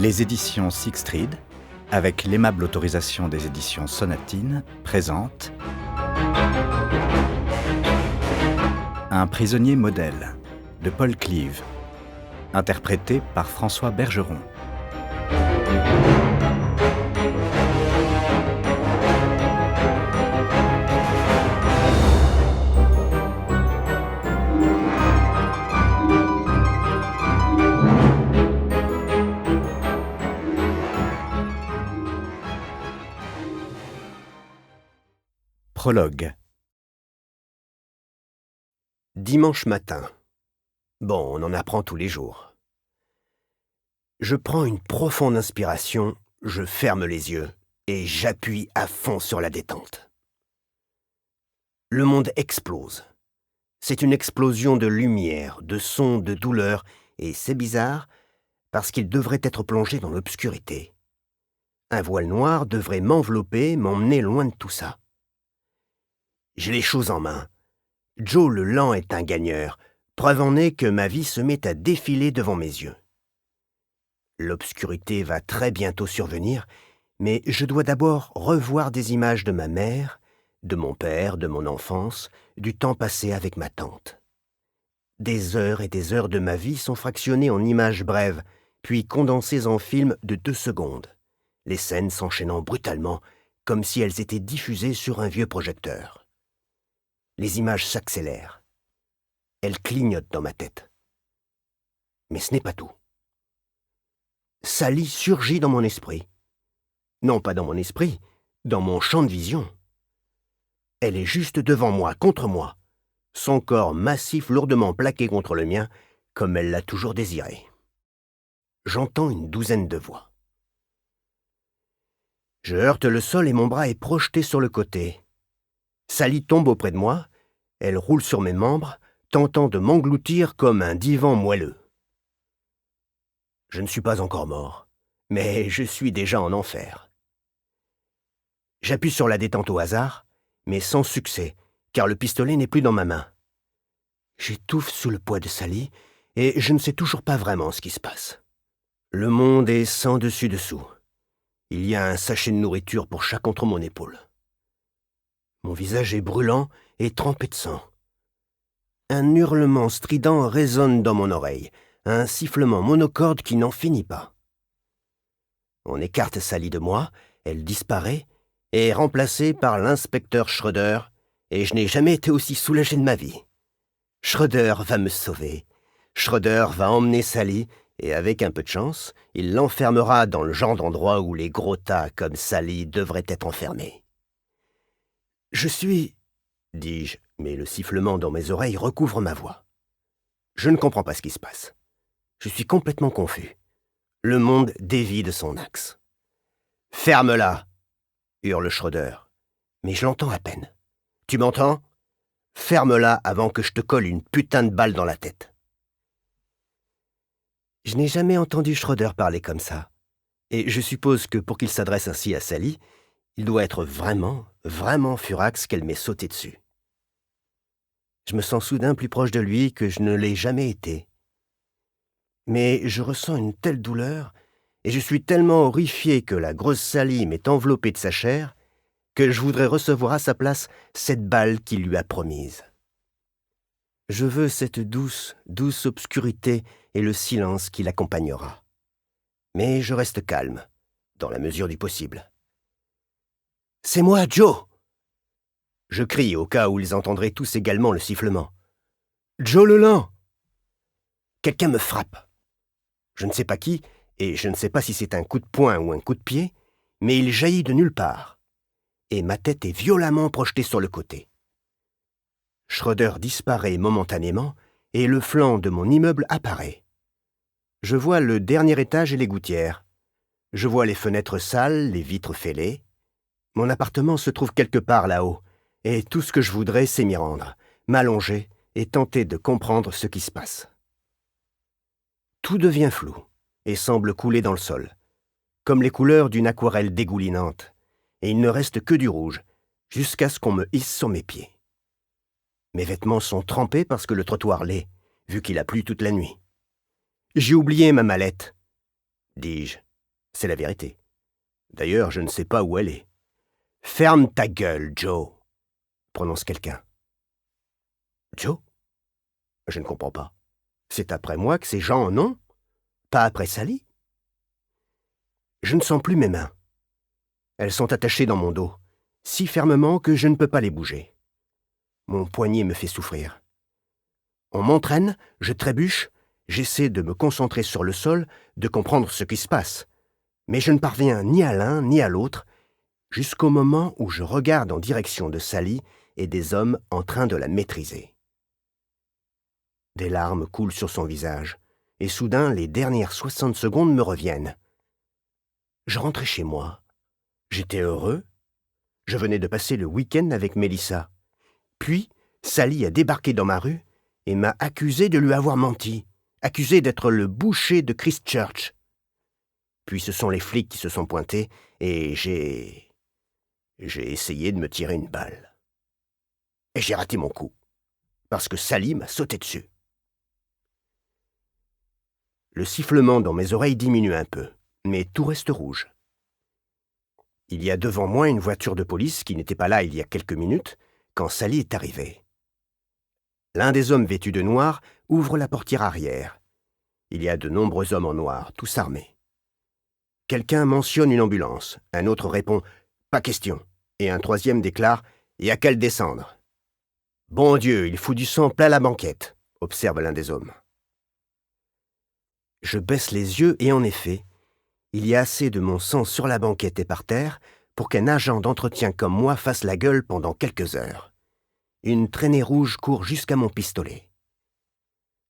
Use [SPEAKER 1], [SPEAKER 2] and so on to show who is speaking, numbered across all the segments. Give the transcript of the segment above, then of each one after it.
[SPEAKER 1] Les éditions Sixtreed, avec l'aimable autorisation des éditions Sonatine, présentent Un prisonnier modèle de Paul Cleave, interprété par François Bergeron. Prologue.
[SPEAKER 2] Dimanche matin. Bon, on en apprend tous les jours. Je prends une profonde inspiration, je ferme les yeux et j'appuie à fond sur la détente. Le monde explose. C'est une explosion de lumière, de sons, de douleur, et c'est bizarre parce qu'il devrait être plongé dans l'obscurité. Un voile noir devrait m'envelopper, m'emmener loin de tout ça. J'ai les choses en main. Joe le Lent est un gagneur. Preuve en est que ma vie se met à défiler devant mes yeux. L'obscurité va très bientôt survenir, mais je dois d'abord revoir des images de ma mère, de mon père, de mon enfance, du temps passé avec ma tante. Des heures et des heures de ma vie sont fractionnées en images brèves, puis condensées en films de 2 secondes, les scènes s'enchaînant brutalement, comme si elles étaient diffusées sur un vieux projecteur. Les images s'accélèrent. Elles clignotent dans ma tête. Mais ce n'est pas tout. Sally surgit dans mon esprit. Non pas dans mon esprit, dans mon champ de vision. Elle est juste devant moi, contre moi, son corps massif lourdement plaqué contre le mien, comme elle l'a toujours désiré. J'entends une 12aine de voix. Je heurte le sol et mon bras est projeté sur le côté. Sally tombe auprès de moi, elle roule sur mes membres, tentant de m'engloutir comme un divan moelleux. Je ne suis pas encore mort, mais je suis déjà en enfer. J'appuie sur la détente au hasard, mais sans succès, car le pistolet n'est plus dans ma main. J'étouffe sous le poids de Sally, et je ne sais toujours pas vraiment ce qui se passe. Le monde est sans dessus-dessous. Il y a un sachet de nourriture pour chaque entre mon épaule. Mon visage est brûlant et trempé de sang. Un hurlement strident résonne dans mon oreille, un sifflement monocorde qui n'en finit pas. On écarte Sally de moi, elle disparaît et est remplacée par l'inspecteur Schroeder, et je n'ai jamais été aussi soulagé de ma vie. Schroeder va me sauver. Schroeder va emmener Sally, et avec un peu de chance, il l'enfermera dans le genre d'endroit où les gros tas comme Sally devraient être enfermés. Je suis... dis-je, mais le sifflement dans mes oreilles recouvre ma voix. Je ne comprends pas ce qui se passe. Je suis complètement confus. Le monde dévie de son axe. « Ferme-la !» hurle Schroeder. Mais je l'entends à peine. « Tu m'entends ? Ferme-la avant que je te colle une putain de balle dans la tête. » Je n'ai jamais entendu Schroeder parler comme ça. Et je suppose que pour qu'il s'adresse ainsi à Sally, il doit être vraiment, vraiment furax qu'elle m'ait sauté dessus. Je me sens soudain plus proche de lui que je ne l'ai jamais été. Mais je ressens une telle douleur, et je suis tellement horrifié que la grosse Sally m'est enveloppée de sa chair, que je voudrais recevoir à sa place cette balle qu'il lui a promise. Je veux cette douce, douce obscurité et le silence qui l'accompagnera. Mais je reste calme, dans la mesure du possible. « C'est moi, Joe !» Je crie au cas où ils entendraient tous également le sifflement. « Joe le Lent !» Quelqu'un me frappe. Je ne sais pas qui, et je ne sais pas si c'est un coup de poing ou un coup de pied, mais il jaillit de nulle part, et ma tête est violemment projetée sur le côté. Schroeder disparaît momentanément, et le flanc de mon immeuble apparaît. Je vois le dernier étage et les gouttières. Je vois les fenêtres sales, les vitres fêlées. Mon appartement se trouve quelque part là-haut, et tout ce que je voudrais, c'est m'y rendre, m'allonger et tenter de comprendre ce qui se passe. Tout devient flou et semble couler dans le sol, comme les couleurs d'une aquarelle dégoulinante, et il ne reste que du rouge, jusqu'à ce qu'on me hisse sur mes pieds. Mes vêtements sont trempés parce que le trottoir l'est, vu qu'il a plu toute la nuit. « J'ai oublié ma mallette », dis-je, C'est la vérité. D'ailleurs, je ne sais pas où elle est. « Ferme ta gueule, Joe !» prononce quelqu'un. « Joe ? Je ne comprends pas. C'est après moi que ces gens en ont, pas après Sally. » Je ne sens plus mes mains. Elles sont attachées dans mon dos, si fermement que je ne peux pas les bouger. Mon poignet me fait souffrir. On m'entraîne, je trébuche, j'essaie de me concentrer sur le sol, de comprendre ce qui se passe. Mais je ne parviens ni à l'un ni à l'autre, jusqu'au moment où je regarde en direction de Sally et des hommes en train de la maîtriser. Des larmes coulent sur son visage, et soudain les dernières 60 secondes me reviennent. Je rentrais chez moi. J'étais heureux. Je venais de passer le week-end avec Melissa. Puis, Sally a débarqué dans ma rue et m'a accusé de lui avoir menti, accusé d'être le boucher de Christchurch. Puis ce sont les flics qui se sont pointés et j'ai essayé de me tirer une balle. Et j'ai raté mon coup, parce que Sally m'a sauté dessus. Le sifflement dans mes oreilles diminue un peu, mais tout reste rouge. Il y a devant moi une voiture de police qui n'était pas là il y a quelques minutes, quand Sally est arrivée. L'un des hommes vêtus de noir ouvre la portière arrière. Il y a de nombreux hommes en noir, tous armés. Quelqu'un mentionne une ambulance, un autre répond « Pas question », et un troisième déclare « Il y a qu'à le descendre ». « Bon Dieu, il fout du sang plein la banquette », observe l'un des hommes. Je baisse les yeux et en effet, il y a assez de mon sang sur la banquette et par terre pour qu'un agent d'entretien comme moi fasse la gueule pendant quelques heures. Une traînée rouge court jusqu'à mon pistolet.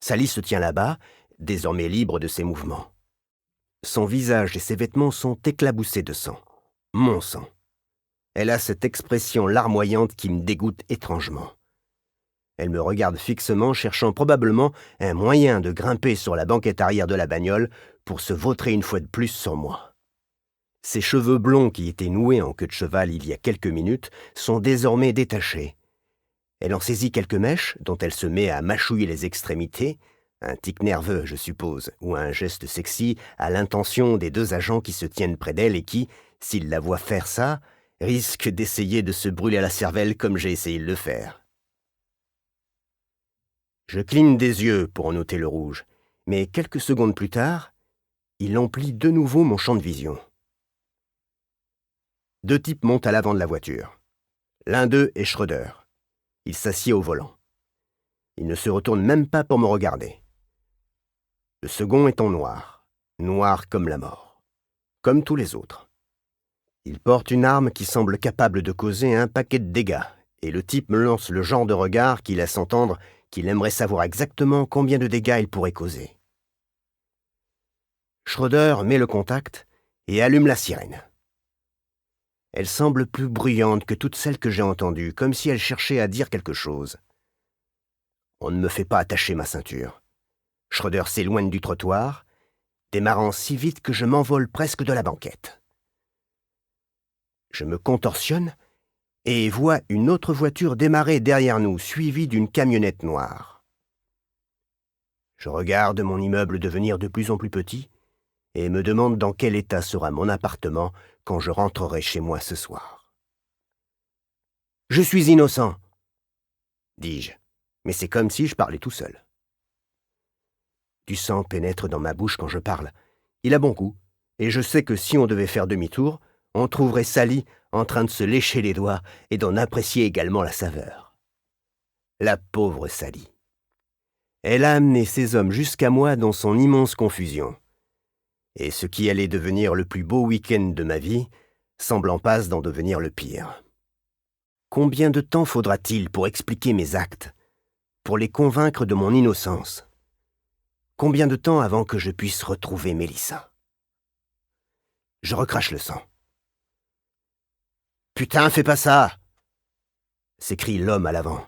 [SPEAKER 2] Sally se tient là-bas, désormais libre de ses mouvements. Son visage et ses vêtements sont éclaboussés de sang. Mon sang. Elle a cette expression larmoyante qui me dégoûte étrangement. Elle me regarde fixement, cherchant probablement un moyen de grimper sur la banquette arrière de la bagnole pour se vautrer une fois de plus sur moi. Ses cheveux blonds qui étaient noués en queue de cheval il y a quelques minutes sont désormais détachés. Elle en saisit quelques mèches, dont elle se met à mâchouiller les extrémités, un tic nerveux, je suppose, ou un geste sexy à l'intention des deux agents qui se tiennent près d'elle et qui, s'ils la voient faire ça, risquent d'essayer de se brûler à la cervelle comme j'ai essayé de le faire. Je cligne des yeux pour en noter le rouge, mais quelques secondes plus tard, il emplit de nouveau mon champ de vision. Deux types montent à l'avant de la voiture. L'un d'eux est Schroeder. Il s'assied au volant. Il ne se retourne même pas pour me regarder. Le second est en noir, noir comme la mort, comme tous les autres. Il porte une arme qui semble capable de causer un paquet de dégâts, et le type me lance le genre de regard qui laisse entendre qu'il aimerait savoir exactement combien de dégâts il pourrait causer. Schroeder met le contact et allume la sirène. Elle semble plus bruyante que toutes celles que j'ai entendues, comme si elle cherchait à dire quelque chose. On ne me fait pas attacher ma ceinture. Schroeder s'éloigne du trottoir, démarrant si vite que je m'envole presque de la banquette. Je me contorsionne et vois une autre voiture démarrer derrière nous, suivie d'une camionnette noire. Je regarde mon immeuble devenir de plus en plus petit et me demande dans quel état sera mon appartement quand je rentrerai chez moi ce soir. « Je suis innocent !» dis-je, mais c'est comme si je parlais tout seul. Du sang pénètre dans ma bouche quand je parle. Il a bon goût, et je sais que si on devait faire demi-tour, on trouverait Sally en train de se lécher les doigts et d'en apprécier également la saveur. La pauvre Sally. Elle a amené ces hommes jusqu'à moi dans son immense confusion. Et ce qui allait devenir le plus beau week-end de ma vie semble en passe d'en devenir le pire. Combien de temps faudra-t-il pour expliquer mes actes, pour les convaincre de mon innocence ? Combien de temps avant que je puisse retrouver Melissa ? Je recrache le sang. « Putain, fais pas ça !» s'écrie l'homme à l'avant.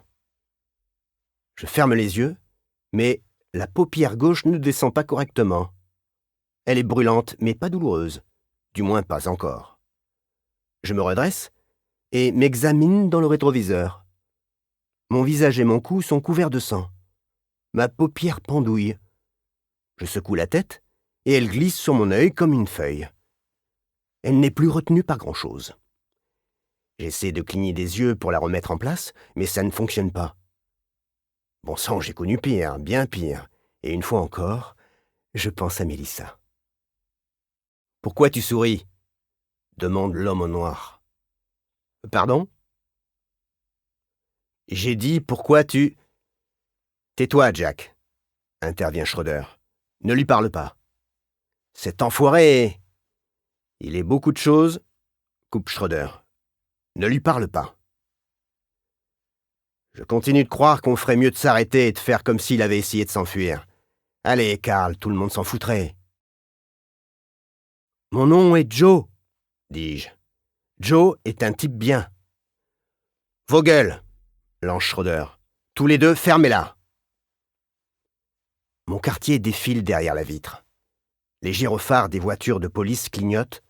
[SPEAKER 2] Je ferme les yeux, mais la paupière gauche ne descend pas correctement. Elle est brûlante, mais pas douloureuse, du moins pas encore. Je me redresse et m'examine dans le rétroviseur. Mon visage et mon cou sont couverts de sang. Ma paupière pendouille. Je secoue la tête et elle glisse sur mon œil comme une feuille. Elle n'est plus retenue par grand-chose. J'essaie de cligner des yeux pour la remettre en place, mais ça ne fonctionne pas. Bon sang, j'ai connu pire, bien pire. Et une fois encore, je pense à Mélissa. « Pourquoi tu souris ?» demande l'homme au noir. « Pardon ?» « J'ai dit pourquoi tu... »« Tais-toi, Jack, » intervient Schroeder. « Ne lui parle pas. »« Cet enfoiré... » « Il est beaucoup de choses, » coupe Schroeder. « Ne lui parle pas. » Je continue de croire qu'on ferait mieux de s'arrêter et de faire comme s'il avait essayé de s'enfuir. Allez, Karl, tout le monde s'en foutrait. « Mon nom est Joe, » dis-je. « Joe est un type bien. »« Vos gueules !» lance Schroeder. « Tous les deux, fermez-la !» Mon quartier défile derrière la vitre. Les gyrophares des voitures de police clignotent,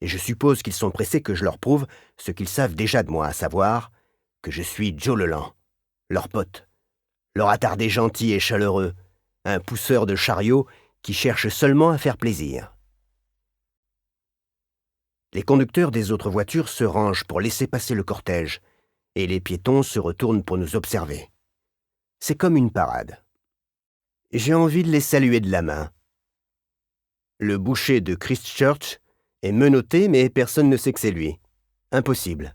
[SPEAKER 2] et je suppose qu'ils sont pressés que je leur prouve ce qu'ils savent déjà de moi, à savoir que je suis Joe Leland, leur pote, leur attardé gentil et chaleureux, un pousseur de chariot qui cherche seulement à faire plaisir. Les conducteurs des autres voitures se rangent pour laisser passer le cortège, et les piétons se retournent pour nous observer. C'est comme une parade. J'ai envie de les saluer de la main. Le boucher de Christchurch est menotté, mais personne ne sait que c'est lui. Impossible.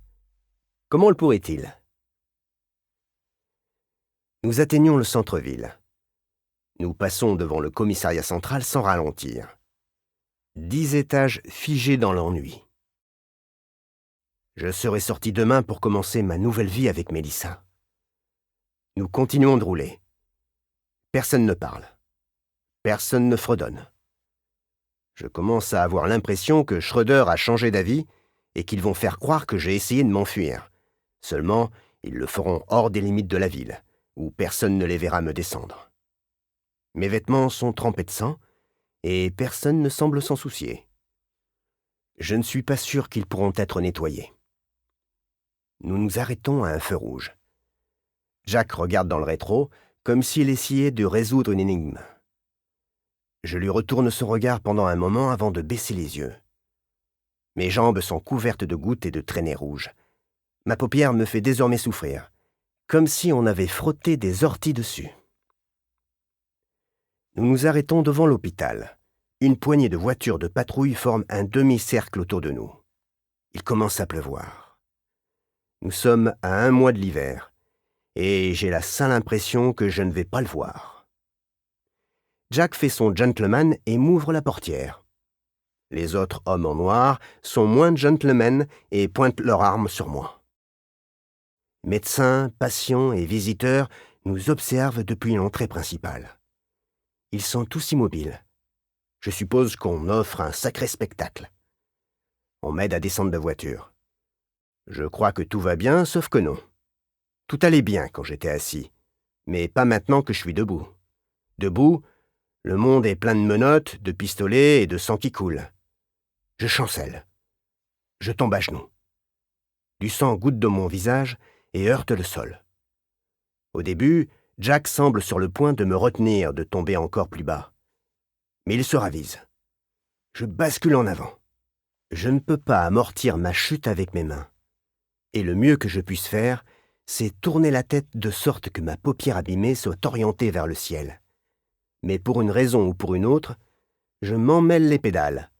[SPEAKER 2] Comment le pourrait-il ? Nous atteignons le centre-ville. Nous passons devant le commissariat central sans ralentir. 10 étages figés dans l'ennui. Je serai sorti demain pour commencer ma nouvelle vie avec Mélissa. Nous continuons de rouler. Personne ne parle. Personne ne fredonne. Je commence à avoir l'impression que Schroeder a changé d'avis et qu'ils vont faire croire que j'ai essayé de m'enfuir. Seulement, ils le feront hors des limites de la ville, où personne ne les verra me descendre. Mes vêtements sont trempés de sang et personne ne semble s'en soucier. Je ne suis pas sûr qu'ils pourront être nettoyés. Nous nous arrêtons à un feu rouge. Jack regarde dans le rétro, comme s'il essayait de résoudre une énigme. Je lui retourne son regard pendant un moment avant de baisser les yeux. Mes jambes sont couvertes de gouttes et de traînées rouges. Ma paupière me fait désormais souffrir, comme si on avait frotté des orties dessus. Nous nous arrêtons devant l'hôpital. Une poignée de voitures de patrouille forme un demi-cercle autour de nous. Il commence à pleuvoir. Nous sommes à 1 mois de l'hiver, et j'ai la sale impression que je ne vais pas le voir. Jack fait son gentleman et m'ouvre la portière. Les autres hommes en noir sont moins gentlemen et pointent leurs armes sur moi. Médecins, patients et visiteurs nous observent depuis l'entrée principale. Ils sont tous immobiles. Je suppose qu'on offre un sacré spectacle. On m'aide à descendre de voiture. Je crois que tout va bien, sauf que non. Tout allait bien quand j'étais assis, mais pas maintenant que je suis debout. Debout, le monde est plein de menottes, de pistolets et de sang qui coule. Je chancelle. Je tombe à genoux. Du sang goutte de mon visage et heurte le sol. Au début, Jack semble sur le point de me retenir de tomber encore plus bas. Mais il se ravise. Je bascule en avant. Je ne peux pas amortir ma chute avec mes mains. Et le mieux que je puisse faire, c'est tourner la tête de sorte que ma paupière abîmée soit orientée vers le ciel. Mais pour une raison ou pour une autre, je m'emmêle les pédales.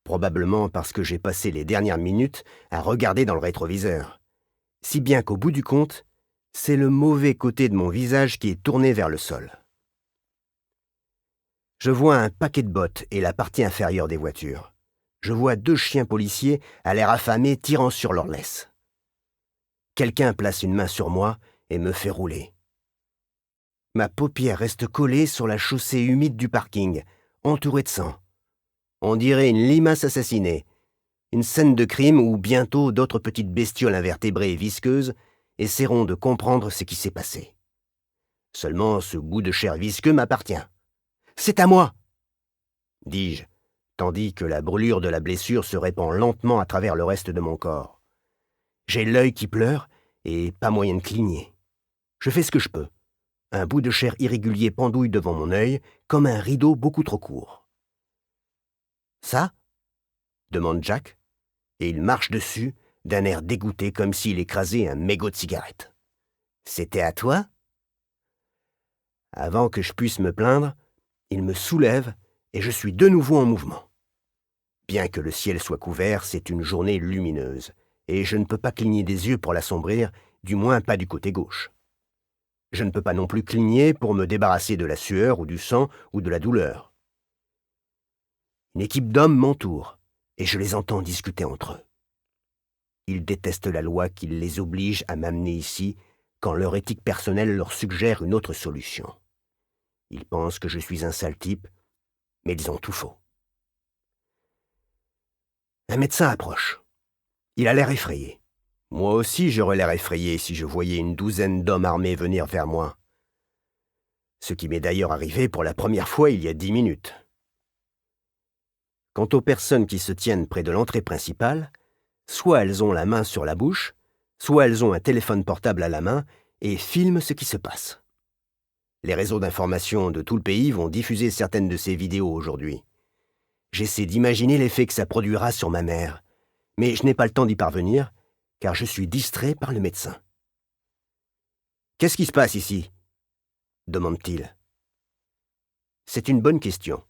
[SPEAKER 2] Probablement parce que j'ai passé les dernières minutes à regarder dans le rétroviseur. Si bien qu'au bout du compte, c'est le mauvais côté de mon visage qui est tourné vers le sol. Je vois un paquet de bottes et la partie inférieure des voitures. Je vois 2 chiens policiers à l'air affamés tirant sur leurs laisses. Quelqu'un place une main sur moi et me fait rouler. Ma paupière reste collée sur la chaussée humide du parking, entourée de sang. On dirait une limace assassinée, une scène de crime où bientôt d'autres petites bestioles invertébrées et visqueuses essaieront de comprendre ce qui s'est passé. Seulement ce bout de chair visqueux m'appartient. C'est à moi, dis-je, tandis que la brûlure de la blessure se répand lentement à travers le reste de mon corps. J'ai l'œil qui pleure et pas moyen de cligner. Je fais ce que je peux. Un bout de chair irrégulier pendouille devant mon œil, comme un rideau beaucoup trop court. Ça ? demande Jack, et il marche dessus d'un air dégoûté comme s'il écrasait un mégot de cigarette. C'était à toi? Avant que je puisse me plaindre, il me soulève et je suis de nouveau en mouvement. Bien que le ciel soit couvert, c'est une journée lumineuse, et je ne peux pas cligner des yeux pour l'assombrir, du moins pas du côté gauche. Je ne peux pas non plus cligner pour me débarrasser de la sueur ou du sang ou de la douleur. Une équipe d'hommes m'entoure, et je les entends discuter entre eux. Ils détestent la loi qui les oblige à m'amener ici quand leur éthique personnelle leur suggère une autre solution. Ils pensent que je suis un sale type, mais ils ont tout faux. Un médecin approche. Il a l'air effrayé. Moi aussi, j'aurais l'air effrayé si je voyais une douzaine d'hommes armés venir vers moi. Ce qui m'est d'ailleurs arrivé pour la première fois il y a 10 minutes. Quant aux personnes qui se tiennent près de l'entrée principale, soit elles ont la main sur la bouche, soit elles ont un téléphone portable à la main et filment ce qui se passe. Les réseaux d'information de tout le pays vont diffuser certaines de ces vidéos aujourd'hui. J'essaie d'imaginer l'effet que ça produira sur ma mère, mais je n'ai pas le temps d'y parvenir, car je suis distrait par le médecin. « Qu'est-ce qui se passe ici ?» demande-t-il. C'est une bonne question,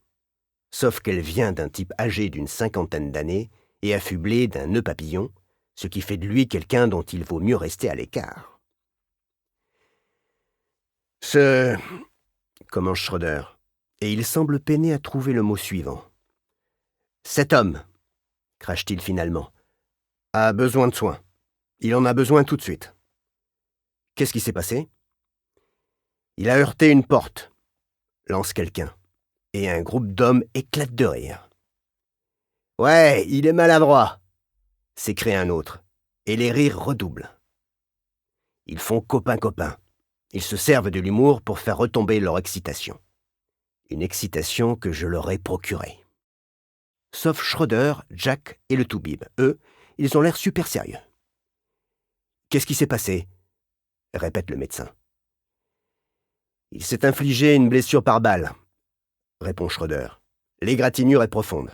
[SPEAKER 2] sauf qu'elle vient d'un type âgé d'une 50aine d'années et affublé d'un nœud papillon, ce qui fait de lui quelqu'un dont il vaut mieux rester à l'écart. Commence Schroeder, et il semble peiner à trouver le mot suivant. Cet homme, crache-t-il finalement, a besoin de soins. Il en a besoin tout de suite. Qu'est-ce qui s'est passé? Il a heurté une porte, lance quelqu'un, et un groupe d'hommes éclate de rire. Ouais, il est maladroit, s'écrie un autre, et les rires redoublent. Ils font copain-copain. Ils se servent de l'humour pour faire retomber leur excitation. Une excitation que je leur ai procurée. Sauf Schroeder, Jack et le Toubib. Eux, ils ont l'air super sérieux. « Qu'est-ce qui s'est passé ?» répète le médecin. « Il s'est infligé une blessure par balle, » répond Schroeder. « L'égratignure est profonde. »«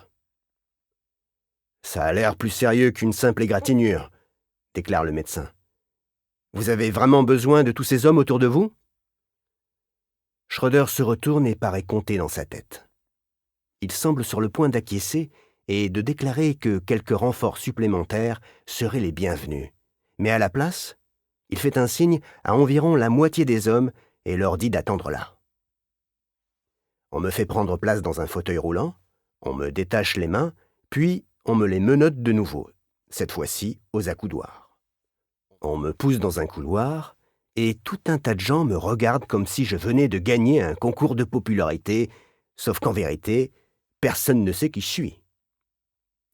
[SPEAKER 2] Ça a l'air plus sérieux qu'une simple égratignure, » déclare le médecin. « Vous avez vraiment besoin de tous ces hommes autour de vous ?» Schroeder se retourne et paraît compter dans sa tête. Il semble sur le point d'acquiescer et de déclarer que quelques renforts supplémentaires seraient les bienvenus. Mais à la place, il fait un signe à environ la moitié des hommes et leur dit d'attendre là. On me fait prendre place dans un fauteuil roulant, on me détache les mains, puis on me les menotte de nouveau, cette fois-ci aux accoudoirs. On me pousse dans un couloir, et tout un tas de gens me regardent comme si je venais de gagner un concours de popularité, sauf qu'en vérité, personne ne sait qui je suis.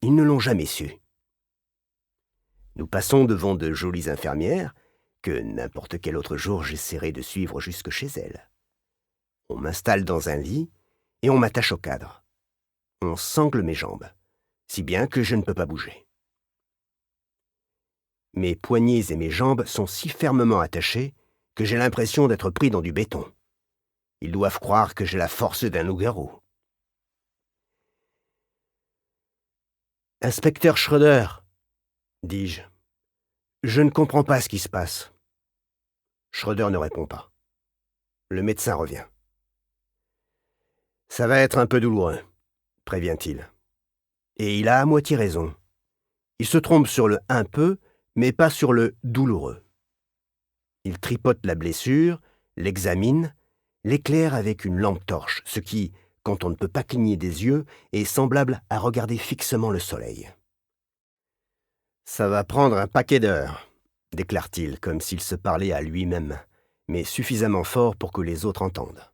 [SPEAKER 2] Ils ne l'ont jamais su. Nous passons devant de jolies infirmières, que n'importe quel autre jour j'essaierai de suivre jusque chez elles. On m'installe dans un lit et on m'attache au cadre. On sangle mes jambes, si bien que je ne peux pas bouger. Mes poignets et mes jambes sont si fermement attachés que j'ai l'impression d'être pris dans du béton. Ils doivent croire que j'ai la force d'un loup-garou. « Inspecteur Schroeder, » dis-je, « je ne comprends pas ce qui se passe. » Schroeder ne répond pas. Le médecin revient. « Ça va être un peu douloureux, » prévient-il. Et il a à moitié raison. Il se trompe sur le « un peu », mais pas sur le « douloureux ». Il tripote la blessure, l'examine, l'éclaire avec une lampe torche, ce qui, quand on ne peut pas cligner des yeux, est semblable à regarder fixement le soleil. « Ça va prendre un paquet d'heures, » déclare-t-il, comme s'il se parlait à lui-même, mais suffisamment fort pour que les autres entendent.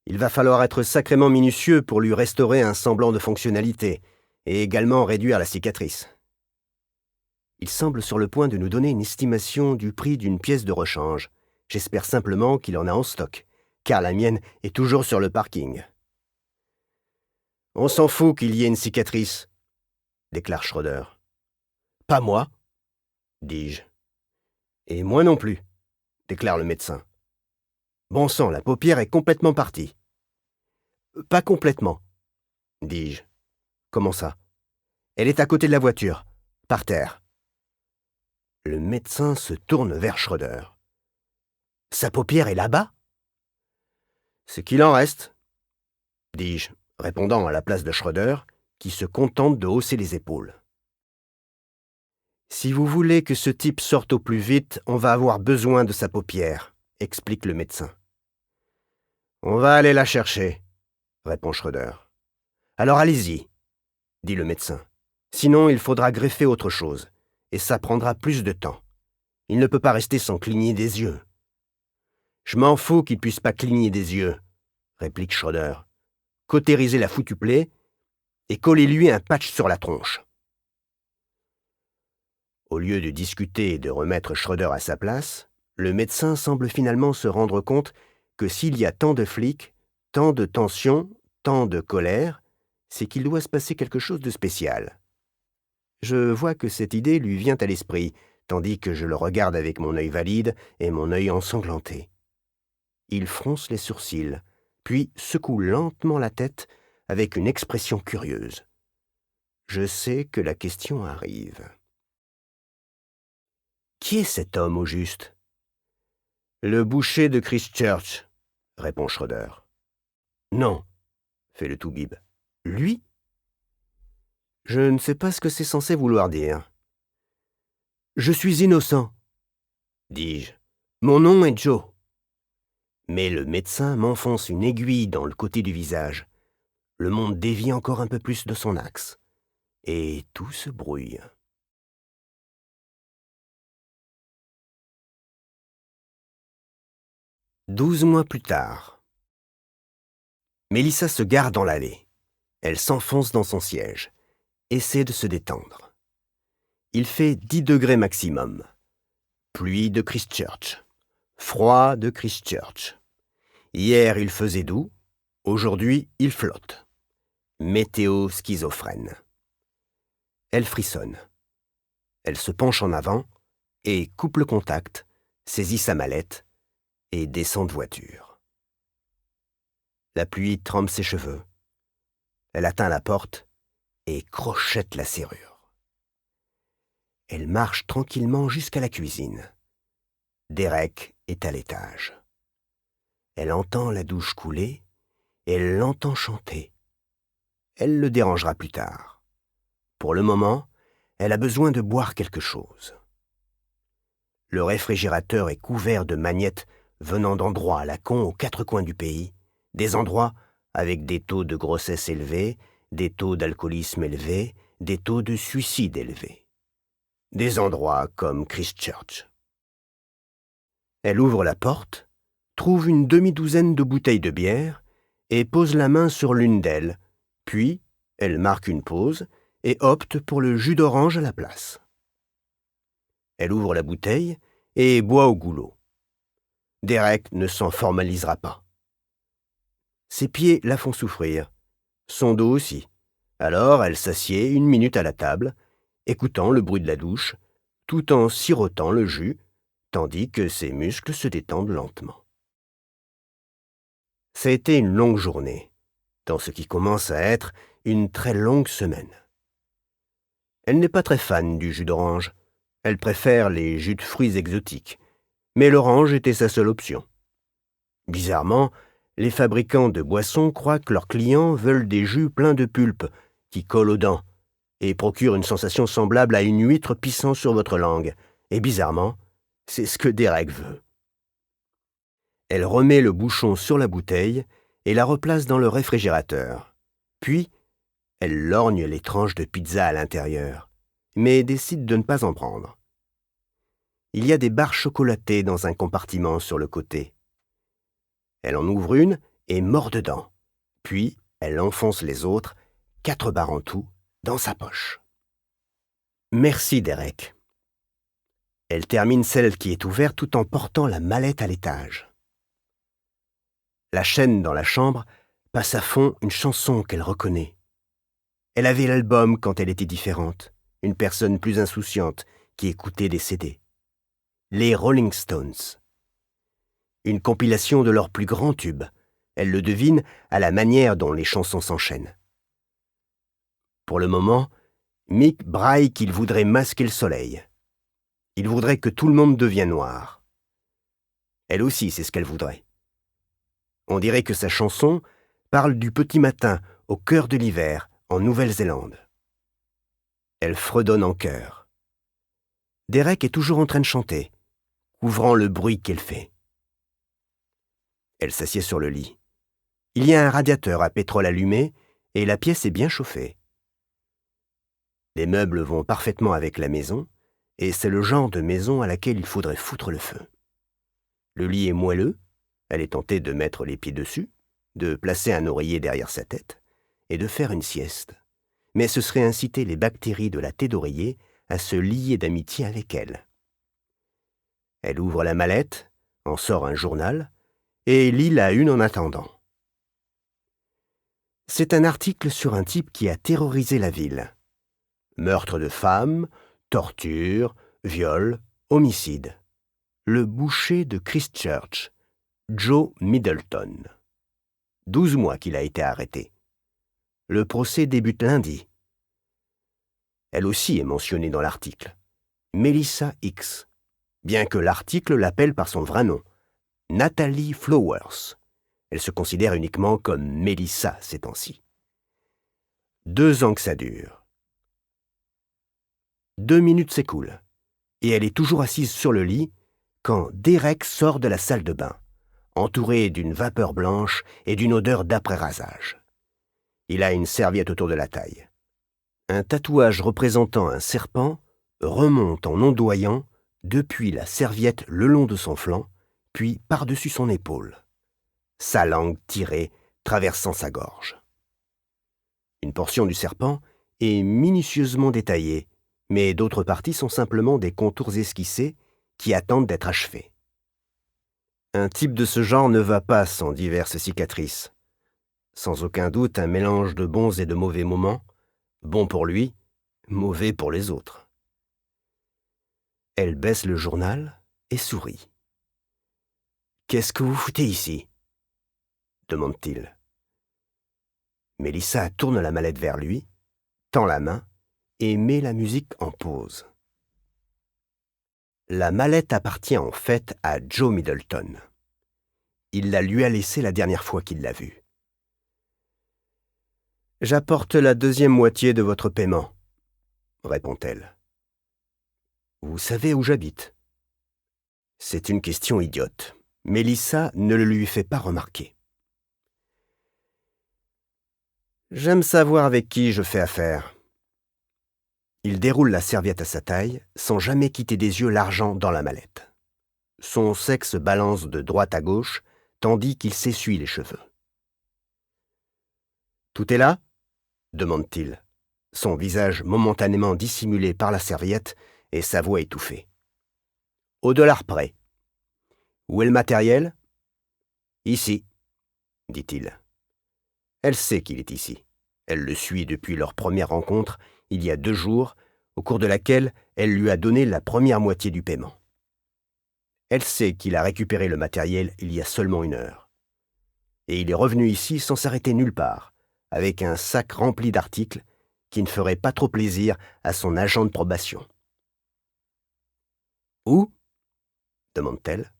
[SPEAKER 2] Il va falloir être sacrément minutieux pour lui restaurer un semblant de fonctionnalité, et également réduire la cicatrice. Il semble sur le point de nous donner une estimation du prix d'une pièce de rechange. J'espère simplement qu'il en a en stock, car la mienne est toujours sur le parking. « On s'en fout qu'il y ait une cicatrice, » déclare Schroeder. « Pas moi, » dis-je. « Et moi non plus, » déclare le médecin. « Bon sang, la paupière est complètement partie. »« Pas complètement, » dis-je. « Comment ça ? Elle est à côté de la voiture, par terre. Le médecin se tourne vers Schröder. Sa paupière est là-bas ? Ce qu'il en reste, dis-je, répondant à la place de Schröder, qui se contente de hausser les épaules. Si vous voulez que ce type sorte au plus vite, on va avoir besoin de sa paupière, explique le médecin. On va aller la chercher, répond Schröder. Alors allez-y, dit le médecin. Sinon, il faudra greffer autre chose, et ça prendra plus de temps. Il ne peut pas rester sans cligner des yeux. Je m'en fous qu'il puisse pas cligner des yeux, réplique Schröder. Cautérisez la foutue plaie et collez-lui un patch sur la tronche. Au lieu de discuter et de remettre Schröder à sa place, le médecin semble finalement se rendre compte que s'il y a tant de flics, tant de tension, tant de colère, c'est qu'il doit se passer quelque chose de spécial. Je vois que cette idée lui vient à l'esprit, tandis que je le regarde avec mon œil valide et mon œil ensanglanté. Il fronce les sourcils, puis secoue lentement la tête avec une expression curieuse. Je sais que la question arrive. Qui est cet homme au juste ? Le boucher de Christchurch, répond Schröder. Non, fait le toubib. Lui ? Je ne sais pas ce que c'est censé vouloir dire. Je suis innocent, dis-je. Mon nom est Joe. Mais le médecin m'enfonce une aiguille dans le côté du visage. Le monde dévie encore un peu plus de son axe. Et tout se brouille. « 12 mois plus tard. Mélissa se gare dans l'allée. Elle s'enfonce dans son siège. Essaie de se détendre. Il fait 10 degrés maximum. Pluie de Christchurch. Froid de Christchurch. Hier, il faisait doux. Aujourd'hui, il flotte. Météo schizophrène. Elle frissonne. Elle se penche en avant et coupe le contact, saisit sa mallette et descend de voiture. La pluie trempe ses cheveux. Elle atteint la porte et crochette la serrure. Elle marche tranquillement jusqu'à la cuisine. Derek est à l'étage. Elle entend la douche couler et elle l'entend chanter. Elle le dérangera plus tard. Pour le moment, elle a besoin de boire quelque chose. Le réfrigérateur est couvert de magnettes venant d'endroits à la con aux 4 coins du pays, des endroits avec des taux de grossesse élevés, des taux d'alcoolisme élevés, des taux de suicide élevés. Des endroits comme Christchurch. Elle ouvre la porte, trouve une demi-douzaine de bouteilles de bière et pose la main sur l'une d'elles, puis elle marque une pause et opte pour le jus d'orange à la place. Elle ouvre la bouteille et boit au goulot. Derek ne s'en formalisera pas. Ses pieds la font souffrir, son dos aussi. Alors elle s'assied 1 minute à la table, écoutant le bruit de la douche, tout en sirotant le jus, tandis que ses muscles se détendent lentement. Ça a été une longue journée, dans ce qui commence à être une très longue semaine. Elle n'est pas très fan du jus d'orange. Elle préfère les jus de fruits exotiques. Mais l'orange était sa seule option. Bizarrement, les fabricants de boissons croient que leurs clients veulent des jus pleins de pulpe, qui collent aux dents, et procurent une sensation semblable à une huître pissant sur votre langue. Et bizarrement, c'est ce que Derek veut. Elle remet le bouchon sur la bouteille et la replace dans le réfrigérateur. Puis, elle lorgne les tranches de pizza à l'intérieur, mais décide de ne pas en prendre. Il y a des barres chocolatées dans un compartiment sur le côté. Elle en ouvre une et mord dedans. Puis, elle enfonce les autres, 4 barres en tout, dans sa poche. Merci, Derek. Elle termine celle qui est ouverte tout en portant la mallette à l'étage. La chaîne dans la chambre passe à fond une chanson qu'elle reconnaît. Elle avait l'album quand elle était différente, une personne plus insouciante qui écoutait des CD. Les Rolling Stones. Une compilation de leurs plus grands tubes. Elle le devine à la manière dont les chansons s'enchaînent. Pour le moment, Mick braille qu'il voudrait masquer le soleil. Il voudrait que tout le monde devienne noir. Elle aussi, c'est ce qu'elle voudrait. On dirait que sa chanson parle du petit matin au cœur de l'hiver en Nouvelle-Zélande. Elle fredonne en chœur. Derek est toujours en train de chanter, couvrant le bruit qu'elle fait. Elle s'assied sur le lit. Il y a un radiateur à pétrole allumé et la pièce est bien chauffée. Les meubles vont parfaitement avec la maison et c'est le genre de maison à laquelle il faudrait foutre le feu. Le lit est moelleux, elle est tentée de mettre les pieds dessus, de placer un oreiller derrière sa tête et de faire une sieste. Mais ce serait inciter les bactéries de la thé d'oreiller à se lier d'amitié avec elle. Elle ouvre la mallette, en sort un journal et lit la une en attendant. C'est un article sur un type qui a terrorisé la ville. Meurtre de femmes, torture, viol, homicide. Le boucher de Christchurch, Joe Middleton. 12 mois qu'il a été arrêté. Le procès débute lundi. Elle aussi est mentionnée dans l'article. Melissa X. Bien que l'article l'appelle par son vrai nom, Natalie Flowers. Elle se considère uniquement comme Melissa ces temps-ci. 2 ans que ça dure. 2 minutes s'écoulent, et elle est toujours assise sur le lit quand Derek sort de la salle de bain, entouré d'une vapeur blanche et d'une odeur d'après-rasage. Il a une serviette autour de la taille. Un tatouage représentant un serpent remonte en ondoyant depuis la serviette le long de son flanc, puis par-dessus son épaule. Sa langue tirée traversant sa gorge. Une portion du serpent est minutieusement détaillée, mais d'autres parties sont simplement des contours esquissés qui attendent d'être achevés. Un type de ce genre ne va pas sans diverses cicatrices. Sans aucun doute un mélange de bons et de mauvais moments, bon pour lui, mauvais pour les autres. Elle baisse le journal et sourit. « Qu'est-ce que vous foutez ici ?» demande-t-il. Melissa tourne la mallette vers lui, tend la main et met la musique en pause. La mallette appartient en fait à Joe Middleton. Il la lui a laissée la dernière fois qu'il l'a vue. « J'apporte la deuxième moitié de votre paiement, » répond-elle. « Vous savez où j'habite ?» C'est une question idiote. Melissa ne le lui fait pas remarquer. « J'aime savoir avec qui je fais affaire. » Il déroule la serviette à sa taille, sans jamais quitter des yeux l'argent dans la mallette. Son sexe balance de droite à gauche, tandis qu'il s'essuie les cheveux. « Tout est là ?» demande-t-il, son visage momentanément dissimulé par la serviette et sa voix étouffée. « Au dollar près. » « Où est le matériel ?»« Ici, » dit-il. Elle sait qu'il est ici. Elle le suit depuis leur première rencontre, il y a 2 jours, au cours de laquelle elle lui a donné la première moitié du paiement. Elle sait qu'il a récupéré le matériel il y a seulement 1 heure. Et il est revenu ici sans s'arrêter nulle part, avec un sac rempli d'articles qui ne ferait pas trop plaisir à son agent de probation. « Où ?» demande-t-elle.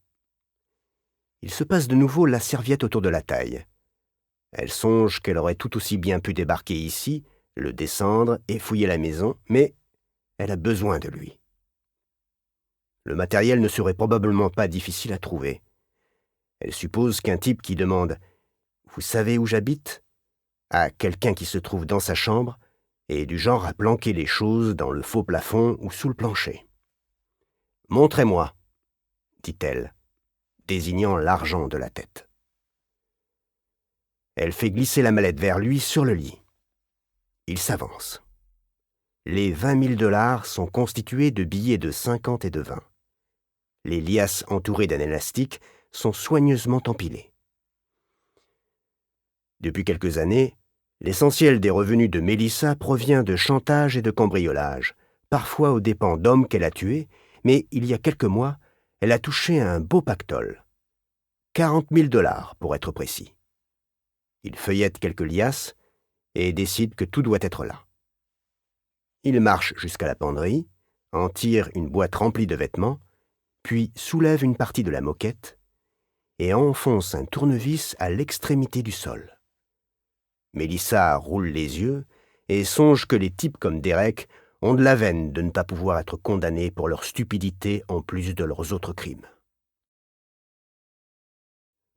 [SPEAKER 2] Il se passe de nouveau la serviette autour de la taille. Elle songe qu'elle aurait tout aussi bien pu débarquer ici, le descendre et fouiller la maison, mais elle a besoin de lui. Le matériel ne serait probablement pas difficile à trouver. Elle suppose qu'un type qui demande « Vous savez où j'habite ?» à quelqu'un qui se trouve dans sa chambre est du genre à planquer les choses dans le faux plafond ou sous le plancher. « Montrez-moi, » dit-elle, désignant l'argent de la tête. Elle fait glisser la mallette vers lui sur le lit. Il s'avance. Les 20 000 $ sont constitués de billets de 50 et de 20. Les liasses entourées d'un élastique sont soigneusement empilées. Depuis quelques années, l'essentiel des revenus de Melissa provient de chantage et de cambriolage, parfois aux dépens d'hommes qu'elle a tués, mais il y a quelques mois, elle a touché un beau pactole. 40 000 $ pour être précis. Il feuillette quelques liasses et décide que tout doit être là. Il marche jusqu'à la penderie, en tire une boîte remplie de vêtements, puis soulève une partie de la moquette et enfonce un tournevis à l'extrémité du sol. Mélissa roule les yeux et songe que les types comme Derek ont de la veine de ne pas pouvoir être condamnés pour leur stupidité en plus de leurs autres crimes.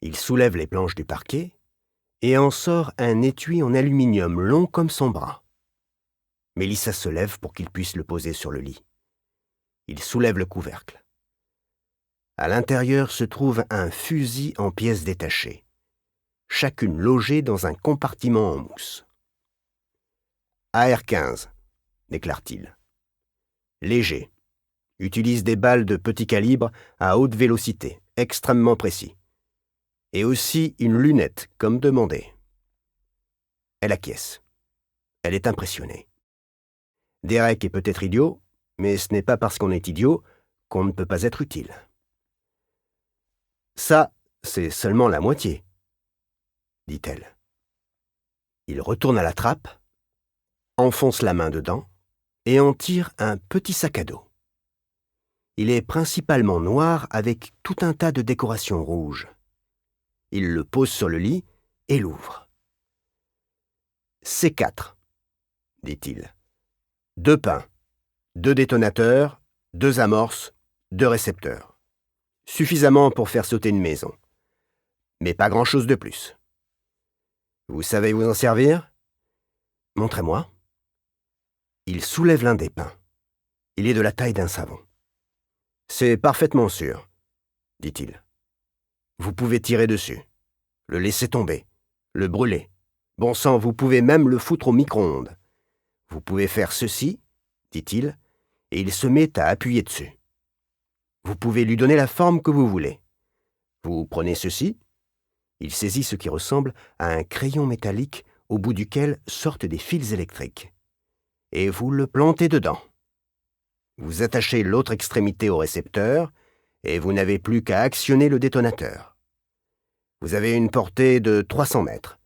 [SPEAKER 2] Il soulève les planches du parquet et en sort un étui en aluminium long comme son bras. Mélissa se lève pour qu'il puisse le poser sur le lit. Il soulève le couvercle. À l'intérieur se trouve un fusil en pièces détachées, chacune logée dans un compartiment en mousse. AR-15, déclare-t-il. Léger. Utilise des balles de petit calibre à haute vélocité, extrêmement précis. Et aussi une lunette, comme demandé. Elle acquiesce. Elle est impressionnée. Derek est peut-être idiot, mais ce n'est pas parce qu'on est idiot qu'on ne peut pas être utile. Ça, c'est seulement la moitié, dit-elle. Il retourne à la trappe, enfonce la main dedans et en tire un petit sac à dos. Il est principalement noir avec tout un tas de décorations rouges. Il le pose sur le lit et l'ouvre. C4, dit-il. 2 pains, 2 détonateurs, 2 amorces, 2 récepteurs. Suffisamment pour faire sauter une maison. Mais pas grand-chose de plus. Vous savez vous en servir ? Montrez-moi. Il soulève l'un des pains. Il est de la taille d'un savon. C'est parfaitement sûr, dit-il. Vous pouvez tirer dessus, le laisser tomber, le brûler. Bon sang, vous pouvez même le foutre au micro-ondes. Vous pouvez faire ceci, dit-il, et il se met à appuyer dessus. Vous pouvez lui donner la forme que vous voulez. Vous prenez ceci. Il saisit ce qui ressemble à un crayon métallique au bout duquel sortent des fils électriques. Et vous le plantez dedans. Vous attachez l'autre extrémité au récepteur et vous n'avez plus qu'à actionner le détonateur. Vous avez une portée de 300 mètres,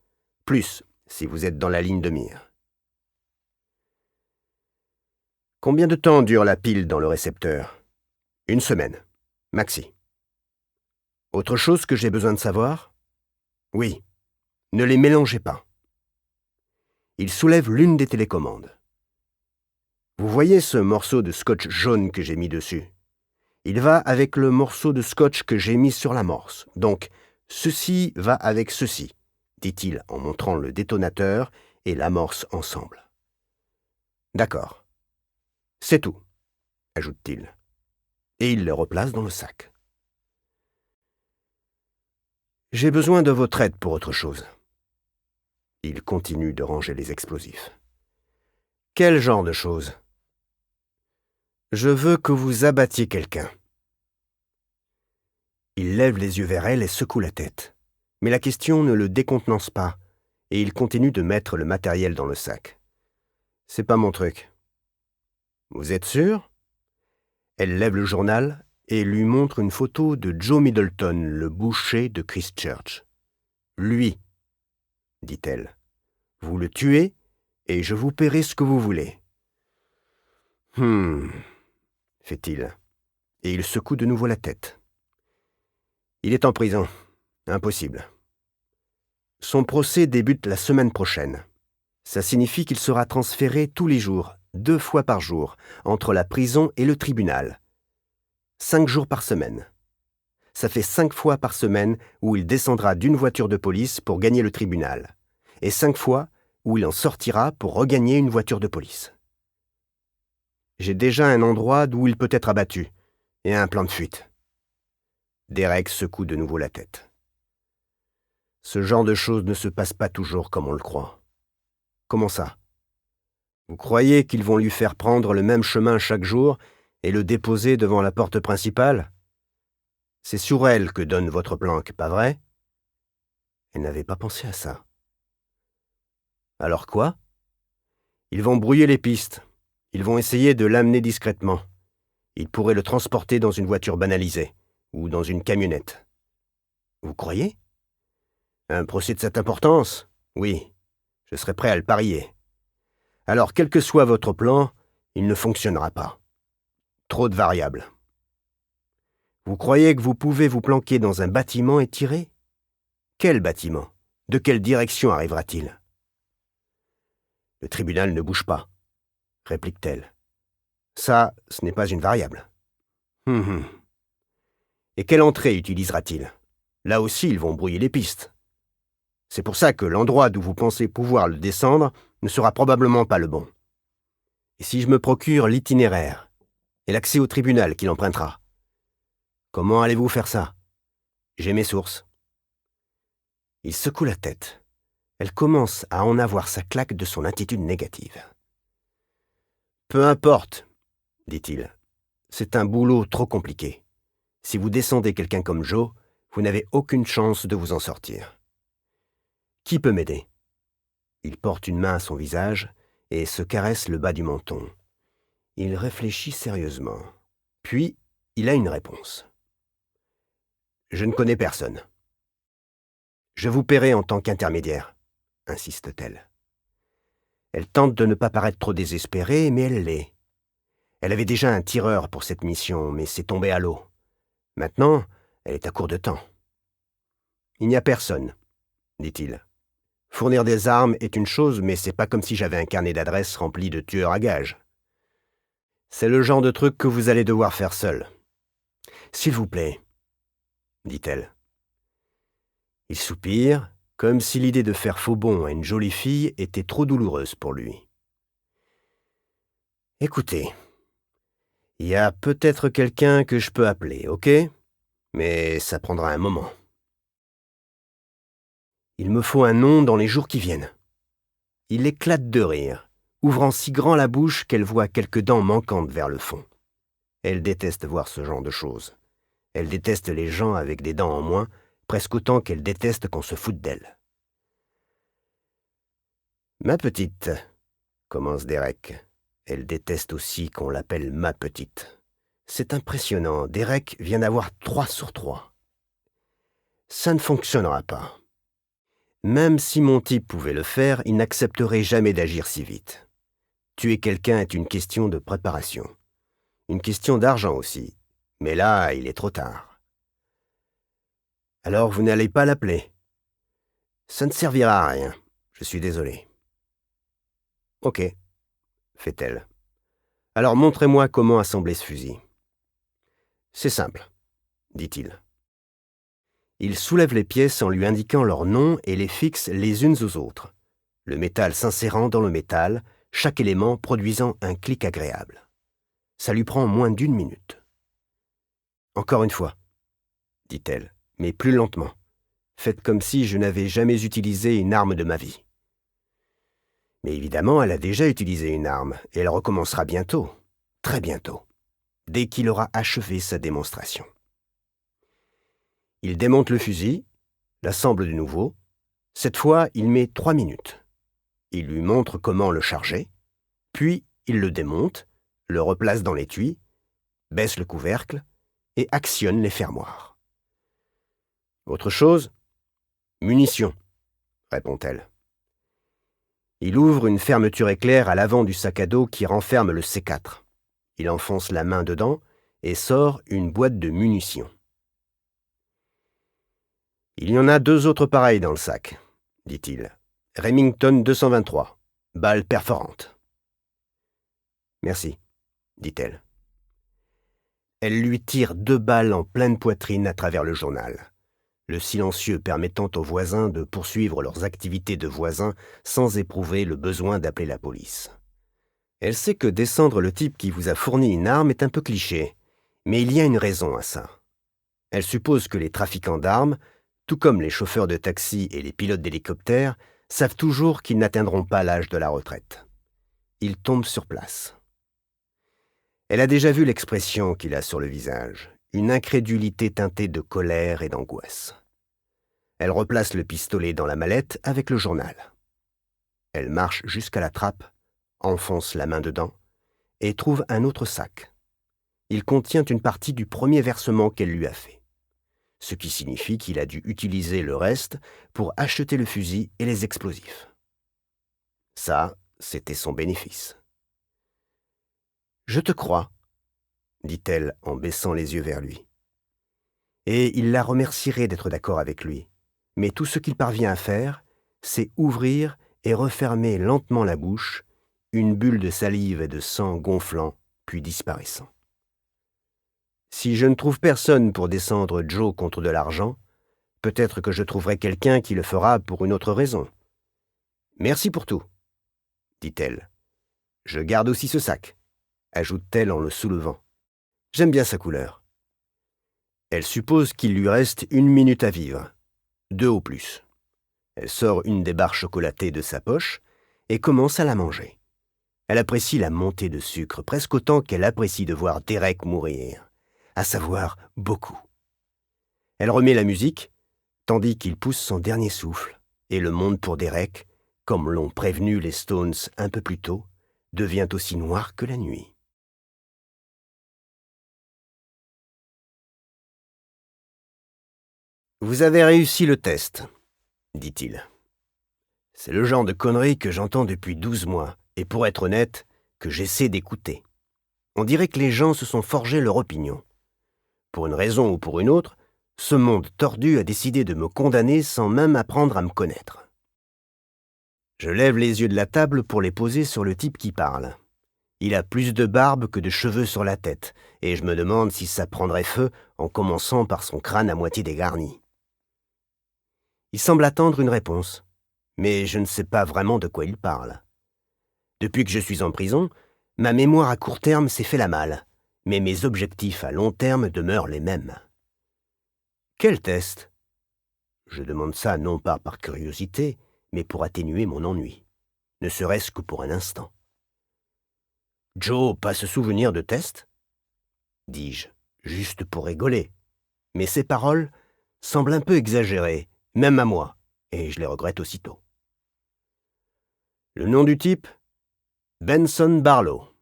[SPEAKER 2] plus si vous êtes dans la ligne de mire. Combien de temps dure la pile dans le récepteur ? 1 semaine, maxi. Autre chose que j'ai besoin de savoir ? Oui, ne les mélangez pas. Il soulève l'une des télécommandes. Vous voyez ce morceau de scotch jaune que j'ai mis dessus ? Il va avec le morceau de scotch que j'ai mis sur l'amorce. Donc, ceci va avec ceci, dit-il en montrant le détonateur et l'amorce ensemble. D'accord. C'est tout, ajoute-t-il. Et il le replace dans le sac. J'ai besoin de votre aide pour autre chose. Il continue de ranger les explosifs. Quel genre de choses ? Je veux que vous abattiez quelqu'un. Il lève les yeux vers elle et secoue la tête. Mais la question ne le décontenance pas, et il continue de mettre le matériel dans le sac. C'est pas mon truc. Vous êtes sûr ? Elle lève le journal et lui montre une photo de Joe Middleton, le boucher de Christchurch. Lui, dit-elle. Vous le tuez et je vous paierai ce que vous voulez. Fait-il, et il secoue de nouveau la tête. Il est en prison. Impossible. Son procès débute la semaine prochaine. Ça signifie qu'il sera transféré tous les jours, 2 fois par jour, entre la prison et le tribunal. 5 jours par semaine. Ça fait 5 fois par semaine où il descendra d'une voiture de police pour gagner le tribunal, et 5 fois où il en sortira pour regagner une voiture de police. J'ai déjà un endroit d'où il peut être abattu, et un plan de fuite. Derek secoue de nouveau la tête. Ce genre de choses ne se passe pas toujours comme on le croit. Comment ça ? Vous croyez qu'ils vont lui faire prendre le même chemin chaque jour et le déposer devant la porte principale ? C'est sur elle que donne votre planque, pas vrai ? Elle n'avait pas pensé à ça. Alors quoi ? Ils vont brouiller les pistes. Ils vont essayer de l'amener discrètement. Ils pourraient le transporter dans une voiture banalisée ou dans une camionnette. Vous croyez ? Un procès de cette importance ? Oui, je serais prêt à le parier. Alors, quel que soit votre plan, Il ne fonctionnera pas. Trop de variables. Vous croyez que vous pouvez vous planquer dans un bâtiment et tirer? Quel bâtiment? De quelle direction arrivera-t-il? Le tribunal ne bouge pas, réplique-t-elle. Ça, ce n'est pas une variable. Et quelle entrée utilisera-t-il? Là aussi, ils vont brouiller les pistes. C'est pour ça que l'endroit d'où vous pensez pouvoir le descendre ne sera probablement pas le bon. Et si je me procure l'itinéraire et l'accès au tribunal qu'il empruntera, comment allez-vous faire ça? J'ai mes sources. Il secoue la tête. Elle commence à en avoir sa claque de son attitude négative. Peu importe, dit-il. C'est un boulot trop compliqué. Si vous descendez quelqu'un comme Joe, vous n'avez aucune chance de vous en sortir. Qui peut m'aider? Il porte une main à son visage et se caresse le bas du menton. Il réfléchit sérieusement. Puis, il a une réponse. Je ne connais personne. Je vous paierai en tant qu'intermédiaire, insiste-t-elle. Elle tente de ne pas paraître trop désespérée, mais elle l'est. Elle avait déjà un tireur pour cette mission, mais c'est tombé à l'eau. Maintenant, elle est à court de temps. Il n'y a personne, dit-il. Fournir des armes est une chose, mais c'est pas comme si j'avais un carnet d'adresses rempli de tueurs à gages. C'est le genre de truc que vous allez devoir faire seul. S'il vous plaît, dit-elle. Il soupire, comme si l'idée de faire faux bond à une jolie fille était trop douloureuse pour lui. Écoutez, il y a peut-être quelqu'un que je peux appeler, ok? Mais ça prendra un moment. Il me faut un nom dans les jours qui viennent. Il éclate de rire, ouvrant si grand la bouche qu'elle voit quelques dents manquantes vers le fond. Elle déteste voir ce genre de choses. Elle déteste les gens avec des dents en moins, presque autant qu'elle déteste qu'on se foute d'elle. « Ma petite », commence Derek. Elle déteste aussi qu'on l'appelle « ma petite ». C'est impressionnant, Derek vient d'avoir 3 sur 3. Ça ne fonctionnera pas. Même si mon type pouvait le faire, il n'accepterait jamais d'agir si vite. Tuer quelqu'un est une question de préparation. Une question d'argent aussi. Mais là, il est trop tard. Alors vous n'allez pas l'appeler? Ça ne servira à rien. Je suis désolé. Ok, fait-elle. Alors montrez-moi comment assembler ce fusil. C'est simple, dit-il. Il soulève les pièces en lui indiquant leurs noms et les fixe les unes aux autres, le métal s'insérant dans le métal, chaque élément produisant un clic agréable. Ça lui prend moins d'1 minute. Encore une fois, dit-elle, mais plus lentement. Faites comme si je n'avais jamais utilisé une arme de ma vie. Mais évidemment, elle a déjà utilisé une arme, et elle recommencera bientôt, très bientôt, dès qu'il aura achevé sa démonstration. Il démonte le fusil, l'assemble de nouveau. Cette fois, il met 3 minutes. Il lui montre comment le charger, puis il le démonte, le replace dans l'étui, baisse le couvercle et actionne les fermoirs. Autre chose? Munitions, répond-elle. Il ouvre une fermeture éclair à l'avant du sac à dos qui renferme le C4. Il enfonce la main dedans et sort une boîte de munitions. Il y en a 2 autres pareils dans le sac, dit-il. Remington 223, balles perforantes. Merci, dit-elle. Elle lui tire 2 balles en pleine poitrine à travers le journal, le silencieux permettant aux voisins de poursuivre leurs activités de voisins sans éprouver le besoin d'appeler la police. Elle sait que descendre le type qui vous a fourni une arme est un peu cliché, mais il y a une raison à ça. Elle suppose que les trafiquants d'armes, tout comme les chauffeurs de taxi et les pilotes d'hélicoptères, savent toujours qu'ils n'atteindront pas l'âge de la retraite. Ils tombent sur place. Elle a déjà vu l'expression qu'il a sur le visage, une incrédulité teintée de colère et d'angoisse. Elle replace le pistolet dans la mallette avec le journal. Elle marche jusqu'à la trappe, enfonce la main dedans et trouve un autre sac. Il contient une partie du premier versement qu'elle lui a fait, ce qui signifie qu'il a dû utiliser le reste pour acheter le fusil et les explosifs. Ça, c'était son bénéfice. « Je te crois, » dit-elle en baissant les yeux vers lui. Et il la remercierait d'être d'accord avec lui, mais tout ce qu'il parvient à faire, c'est ouvrir et refermer lentement la bouche, une bulle de salive et de sang gonflant, puis disparaissant. Si je ne trouve personne pour descendre Joe contre de l'argent, peut-être que je trouverai quelqu'un qui le fera pour une autre raison. Merci pour tout, dit-elle. Je garde aussi ce sac, ajoute-t-elle en le soulevant. J'aime bien sa couleur. Elle suppose qu'il lui reste 1 minute à vivre, 2 au plus. Elle sort une des barres chocolatées de sa poche et commence à la manger. Elle apprécie la montée de sucre presque autant qu'elle apprécie de voir Derek mourir, à savoir beaucoup. Elle remet la musique, tandis qu'il pousse son dernier souffle, et le monde pour Derek, comme l'ont prévenu les Stones un peu plus tôt, devient aussi noir que la nuit. Vous avez réussi le test, dit-il. C'est le genre de conneries que j'entends depuis 12 mois, et pour être honnête, que j'essaie d'écouter. On dirait que les gens se sont forgés leur opinion. Pour une raison ou pour une autre, ce monde tordu a décidé de me condamner sans même apprendre à me connaître. Je lève les yeux de la table pour les poser sur le type qui parle. Il a plus de barbe que de cheveux sur la tête, et je me demande si ça prendrait feu en commençant par son crâne à moitié dégarni. Il semble attendre une réponse, mais je ne sais pas vraiment de quoi il parle. Depuis que je suis en prison, ma mémoire à court terme s'est fait la malle, mais mes objectifs à long terme demeurent les mêmes. Quel test ? Je demande ça non pas par curiosité, mais pour atténuer mon ennui, ne serait-ce que pour un instant. Joe, pas se souvenir de test ? Dis-je, juste pour rigoler. Mais ces paroles semblent un peu exagérées, même à moi, et je les regrette aussitôt. Le nom du type ? Benson Barlow,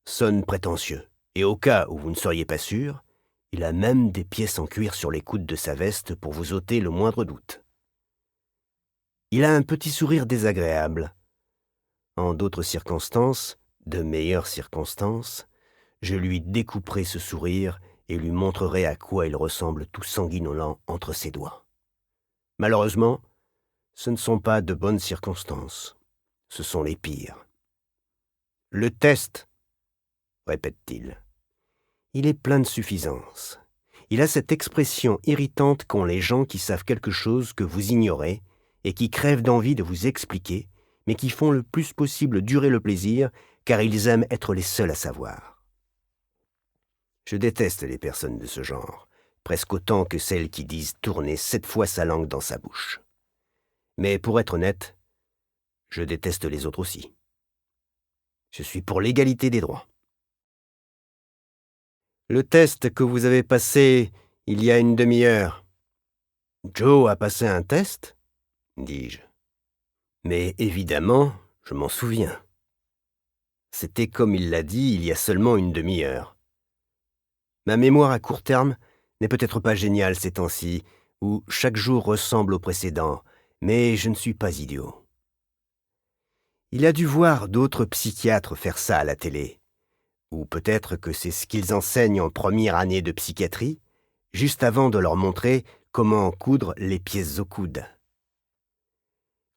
[SPEAKER 2] sonne prétentieux, et au cas où vous ne seriez pas sûr, il a même des pièces en cuir sur les coudes de sa veste pour vous ôter le moindre doute. Il a un petit sourire désagréable. En d'autres circonstances, de meilleures circonstances, je lui découperai ce sourire et lui montrerai à quoi il ressemble tout sanguinolent entre ses doigts. Malheureusement, ce ne sont pas de bonnes circonstances, ce sont les pires. Le test, répète-t-il. Il est plein de suffisance. Il a cette expression irritante qu'ont les gens qui savent quelque chose que vous ignorez et qui crèvent d'envie de vous expliquer, mais qui font le plus possible durer le plaisir car ils aiment être les seuls à savoir. Je déteste les personnes de ce genre, presque autant que celles qui disent tourner 7 fois sa langue dans sa bouche. Mais pour être honnête, je déteste les autres aussi. Je suis pour l'égalité des droits. Le test que vous avez passé il y a une demi-heure. Joe a passé un test ? Dis-je. Mais évidemment, je m'en souviens. C'était comme il l'a dit il y a seulement une demi-heure. Ma mémoire à court terme n'est peut-être pas géniale ces temps-ci, où chaque jour ressemble au précédent, mais je ne suis pas idiot. Il a dû voir d'autres psychiatres faire ça à la télé. Ou peut-être que c'est ce qu'ils enseignent en première année de psychiatrie, juste avant de leur montrer comment coudre les pièces au coude.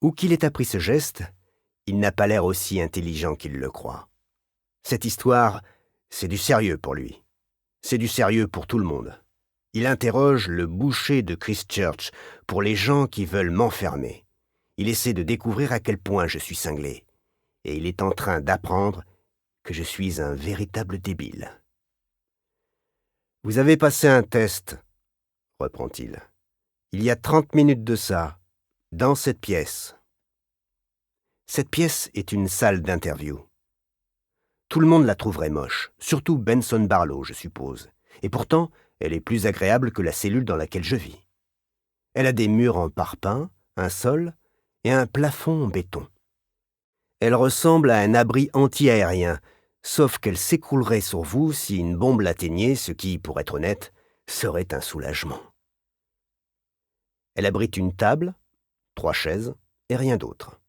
[SPEAKER 2] Où qu'il ait appris ce geste, il n'a pas l'air aussi intelligent qu'il le croit. Cette histoire, c'est du sérieux pour lui. C'est du sérieux pour tout le monde. Il interroge le boucher de Christchurch pour les gens qui veulent m'enfermer. Il essaie de découvrir à quel point je suis cinglé. Et il est en train d'apprendre que je suis un véritable débile. « Vous avez passé un test, » reprend-il. « Il y a 30 minutes de ça, dans cette pièce. » Cette pièce est une salle d'interview. Tout le monde la trouverait moche, surtout Benson Barlow, je suppose. Et pourtant, elle est plus agréable que la cellule dans laquelle je vis. Elle a des murs en parpaing, un sol et un plafond en béton. Elle ressemble à un abri anti-aérien, sauf qu'elle s'écroulerait sur vous si une bombe l'atteignait, ce qui, pour être honnête, serait un soulagement. Elle abrite une table, 3 chaises et rien d'autre.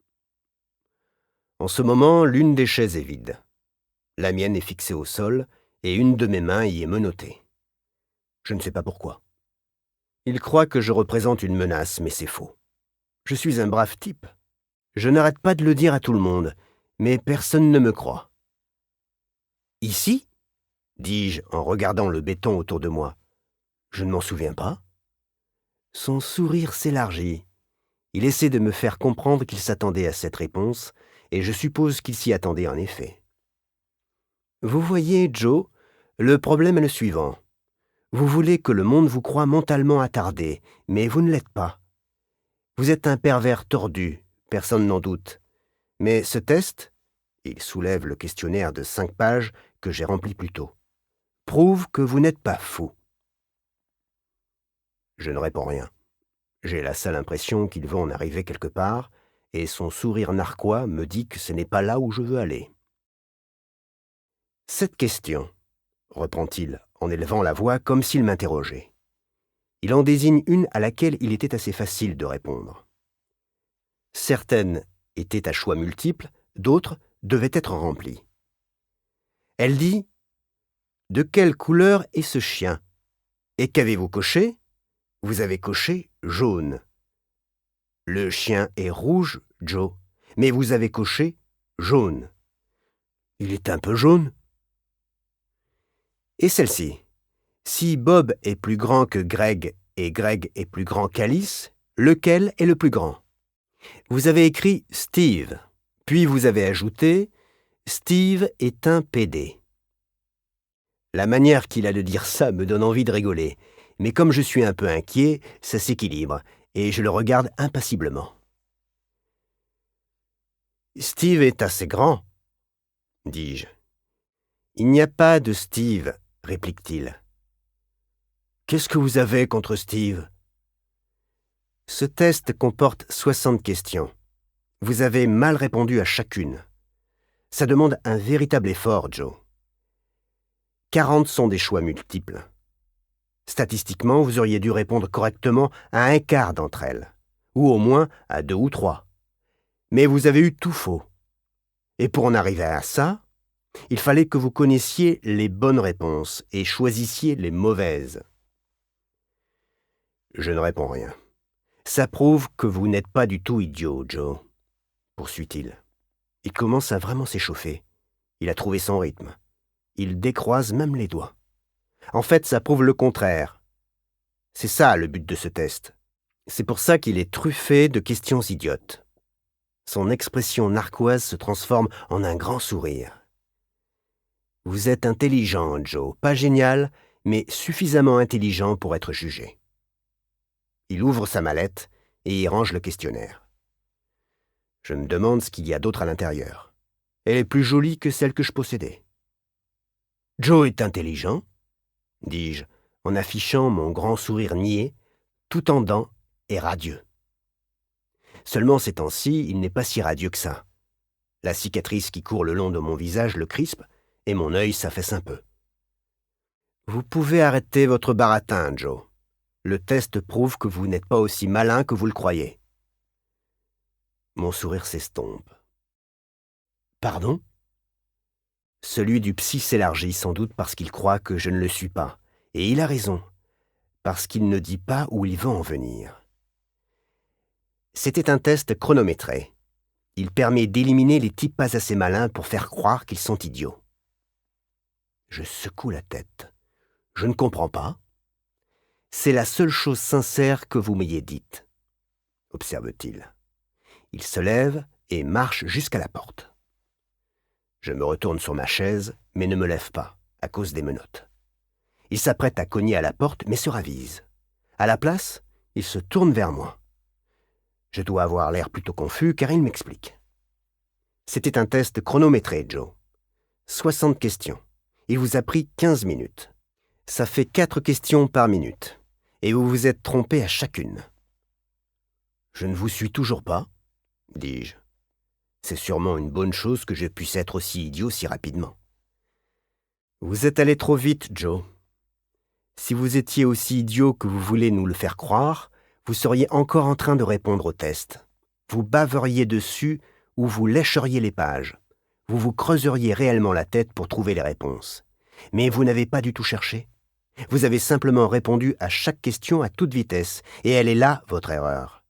[SPEAKER 2] En ce moment, l'une des chaises est vide. La mienne est fixée au sol et une de mes mains y est menottée. Je ne sais pas pourquoi. Il croit que je représente une menace, mais c'est faux. Je suis un brave type. Je n'arrête pas de le dire à tout le monde, mais personne ne me croit. « Ici ?» dis-je en regardant le béton autour de moi. « Je ne m'en souviens pas. » Son sourire s'élargit. Il essaie de me faire comprendre qu'il s'attendait à cette réponse, et je suppose qu'il s'y attendait en effet. « Vous voyez, Joe, le problème est le suivant. Vous voulez que le monde vous croie mentalement attardé, mais vous ne l'êtes pas. Vous êtes un pervers tordu, personne n'en doute. Mais ce test, il soulève le questionnaire de 5 pages que j'ai rempli plus tôt, prouve que vous n'êtes pas fou. » Je ne réponds rien. J'ai la sale impression qu'il va en arriver quelque part, et son sourire narquois me dit que ce n'est pas là où je veux aller. « Cette question, reprend-il, en élevant la voix comme s'il m'interrogeait. Il en désigne une à laquelle il était assez facile de répondre. Certaines étaient à choix multiples, d'autres devaient être remplies. Elle dit « De quelle couleur est ce chien ? Et qu'avez-vous coché ? Vous avez coché jaune. Le chien est rouge, Joe, mais vous avez coché jaune. Il est un peu jaune. Et celle-ci. Si Bob est plus grand que Greg et Greg est plus grand qu'Alice, lequel est le plus grand ? Vous avez écrit Steve, puis vous avez ajouté Steve est un PD. La manière qu'il a de dire ça me donne envie de rigoler, mais comme je suis un peu inquiet, ça s'équilibre, et je le regarde impassiblement. Steve est assez grand, dis-je. Il n'y a pas de Steve, réplique-t-il. Qu'est-ce que vous avez contre Steve ? Ce test comporte 60 questions. Vous avez mal répondu à chacune. Ça demande un véritable effort, Joe. 40 sont des choix multiples. Statistiquement, vous auriez dû répondre correctement à un quart d'entre elles, ou au moins à 2 ou 3. Mais vous avez eu tout faux. Et pour en arriver à ça, il fallait que vous connaissiez les bonnes réponses et choisissiez les mauvaises. Je ne réponds rien. Ça prouve que vous n'êtes pas du tout idiot, Joe, poursuit-il. Il commence à vraiment s'échauffer. Il a trouvé son rythme. Il décroise même les doigts. En fait, ça prouve le contraire. C'est ça le but de ce test. C'est pour ça qu'il est truffé de questions idiotes. Son expression narquoise se transforme en un grand sourire. Vous êtes intelligent, Joe. Pas génial, mais suffisamment intelligent pour être jugé. Il ouvre sa mallette et y range le questionnaire. Je me demande ce qu'il y a d'autre à l'intérieur. Elle est plus jolie que celle que je possédais. Joe est intelligent, dis-je, en affichant mon grand sourire niais, tout en dents et radieux. Seulement ces temps-ci, il n'est pas si radieux que ça. La cicatrice qui court le long de mon visage le crispe, et mon œil s'affaisse un peu. Vous pouvez arrêter votre baratin, Joe. Le test prouve que vous n'êtes pas aussi malin que vous le croyez. Mon sourire s'estompe. Pardon ? Celui du psy s'élargit sans doute parce qu'il croit que je ne le suis pas. Et il a raison, parce qu'il ne dit pas où il veut en venir. C'était un test chronométré. Il permet d'éliminer les types pas assez malins pour faire croire qu'ils sont idiots. Je secoue la tête. Je ne comprends pas. C'est la seule chose sincère que vous m'ayez dite, observe-t-il. Il se lève et marche jusqu'à la porte. Je me retourne sur ma chaise, mais ne me lève pas, à cause des menottes. Il s'apprête à cogner à la porte, mais se ravise. À la place, il se tourne vers moi. Je dois avoir l'air plutôt confus, car il m'explique. C'était un test chronométré, Joe. 60 questions. Il vous a pris 15 minutes. Ça fait 4 questions par minute. Et vous vous êtes trompé à chacune. Je ne vous suis toujours pas, dis-je. C'est sûrement une bonne chose que je puisse être aussi idiot si rapidement. Vous êtes allé trop vite, Joe. Si vous étiez aussi idiot que vous voulez nous le faire croire, vous seriez encore en train de répondre au test. Vous baveriez dessus ou vous lécheriez les pages. vous vous creuseriez réellement la tête pour trouver les réponses. Mais vous n'avez pas du tout cherché. Vous avez simplement répondu à chaque question à toute vitesse, et elle est là, votre erreur.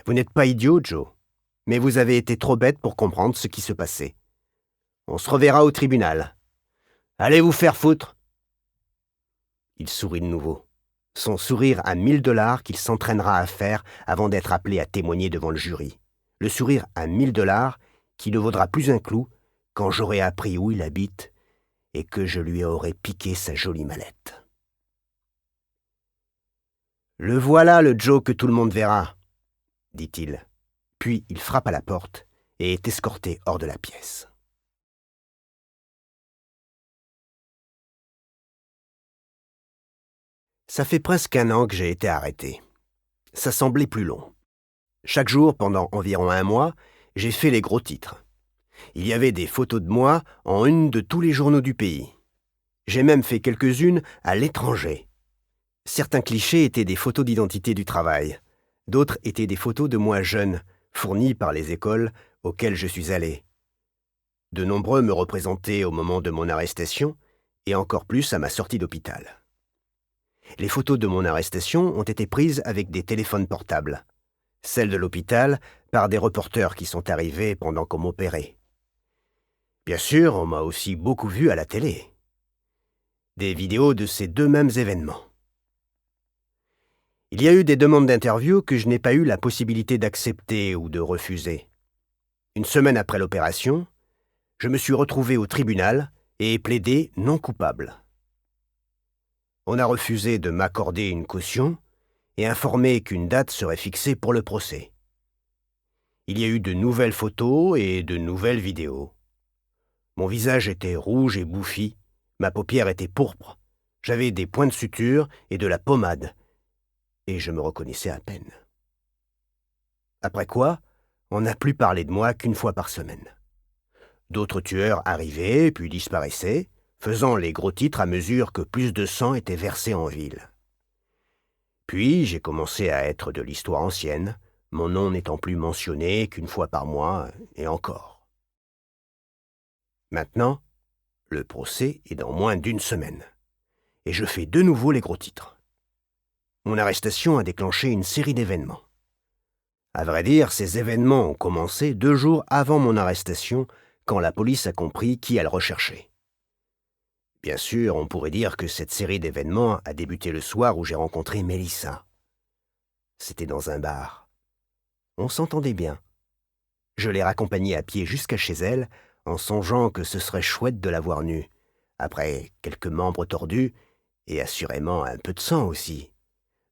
[SPEAKER 2] Vous n'êtes pas idiot, Joe, mais vous avez été trop bête pour comprendre ce qui se passait. On se reverra au tribunal. Allez vous faire foutre. Il sourit de nouveau. Son sourire à 1000 $ qu'il s'entraînera à faire avant d'être appelé à témoigner devant le jury. Le sourire à 1000 $ qui ne vaudra plus un clou quand j'aurai appris où il habite et que je lui aurai piqué sa jolie mallette. Le voilà, le Joe que tout le monde verra, dit-il. Puis il frappe à la porte et est escorté hors de la pièce. Ça fait presque 1 an que j'ai été arrêté. Ça semblait plus long. Chaque jour, pendant environ 1 mois, j'ai fait les gros titres. Il y avait des photos de moi en une de tous les journaux du pays. J'ai même fait quelques-unes à l'étranger. Certains clichés étaient des photos d'identité du travail. D'autres étaient des photos de moi jeune, fournies par les écoles auxquelles je suis allé. De nombreux me représentaient au moment de mon arrestation, et encore plus à ma sortie d'hôpital. Les photos de mon arrestation ont été prises avec des téléphones portables. Celles de l'hôpital par des reporters qui sont arrivés pendant qu'on m'opérait. Bien sûr, on m'a aussi beaucoup vu à la télé. Des vidéos de ces 2 mêmes événements. Il y a eu des demandes d'interview que je n'ai pas eu la possibilité d'accepter ou de refuser. 1 semaine après l'opération, je me suis retrouvé au tribunal et ai plaidé non coupable. On a refusé de m'accorder une caution et informé qu'une date serait fixée pour le procès. Il y a eu de nouvelles photos et de nouvelles vidéos. Mon visage était rouge et bouffi, ma paupière était pourpre, j'avais des points de suture et de la pommade, et je me reconnaissais à peine. Après quoi, on n'a plus parlé de moi qu'1 fois par semaine. D'autres tueurs arrivaient puis disparaissaient, faisant les gros titres à mesure que plus de sang était versé en ville. Puis j'ai commencé à être de l'histoire ancienne, mon nom n'étant plus mentionné qu'1 fois par mois, et encore. Maintenant, le procès est dans moins d'1 semaine, et je fais de nouveau les gros titres. Mon arrestation a déclenché une série d'événements. À vrai dire, ces événements ont commencé 2 jours avant mon arrestation, quand la police a compris qui elle recherchait. Bien sûr, on pourrait dire que cette série d'événements a débuté le soir où j'ai rencontré Melissa. C'était dans un bar. On s'entendait bien. Je l'ai raccompagnée à pied jusqu'à chez elle, en songeant que ce serait chouette de la voir nue, après quelques membres tordus, et assurément un peu de sang aussi.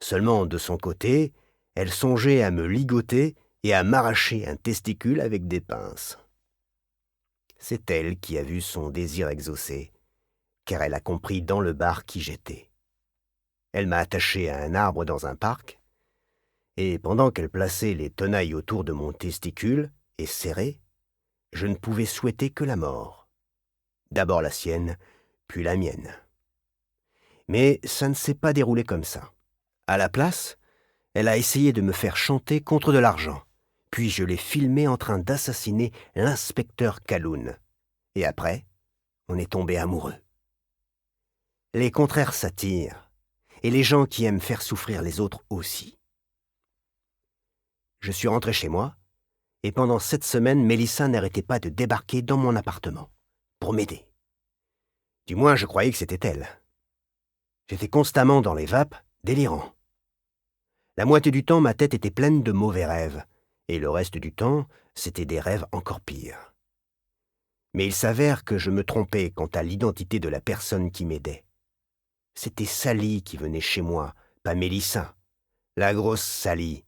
[SPEAKER 2] Seulement, de son côté, elle songeait à me ligoter et à m'arracher un testicule avec des pinces. C'est elle qui a vu son désir exaucé, car elle a compris dans le bar qui j'étais. Elle m'a attaché à un arbre dans un parc, et pendant qu'elle plaçait les tenailles autour de mon testicule, et serré, je ne pouvais souhaiter que la mort. D'abord la sienne, puis la mienne. Mais ça ne s'est pas déroulé comme ça. À la place, elle a essayé de me faire chanter contre de l'argent, puis je l'ai filmée en train d'assassiner l'inspecteur Calhoun. Et après, on est tombé amoureux. Les contraires s'attirent, et les gens qui aiment faire souffrir les autres aussi. Je suis rentré chez moi, et pendant 7 semaines, Melissa n'arrêtait pas de débarquer dans mon appartement, pour m'aider. Du moins, je croyais que c'était elle. J'étais constamment dans les vapes, délirant. La moitié du temps, ma tête était pleine de mauvais rêves, et le reste du temps, c'était des rêves encore pires. Mais il s'avère que je me trompais quant à l'identité de la personne qui m'aidait. C'était Sally qui venait chez moi, pas Melissa. La grosse Sally,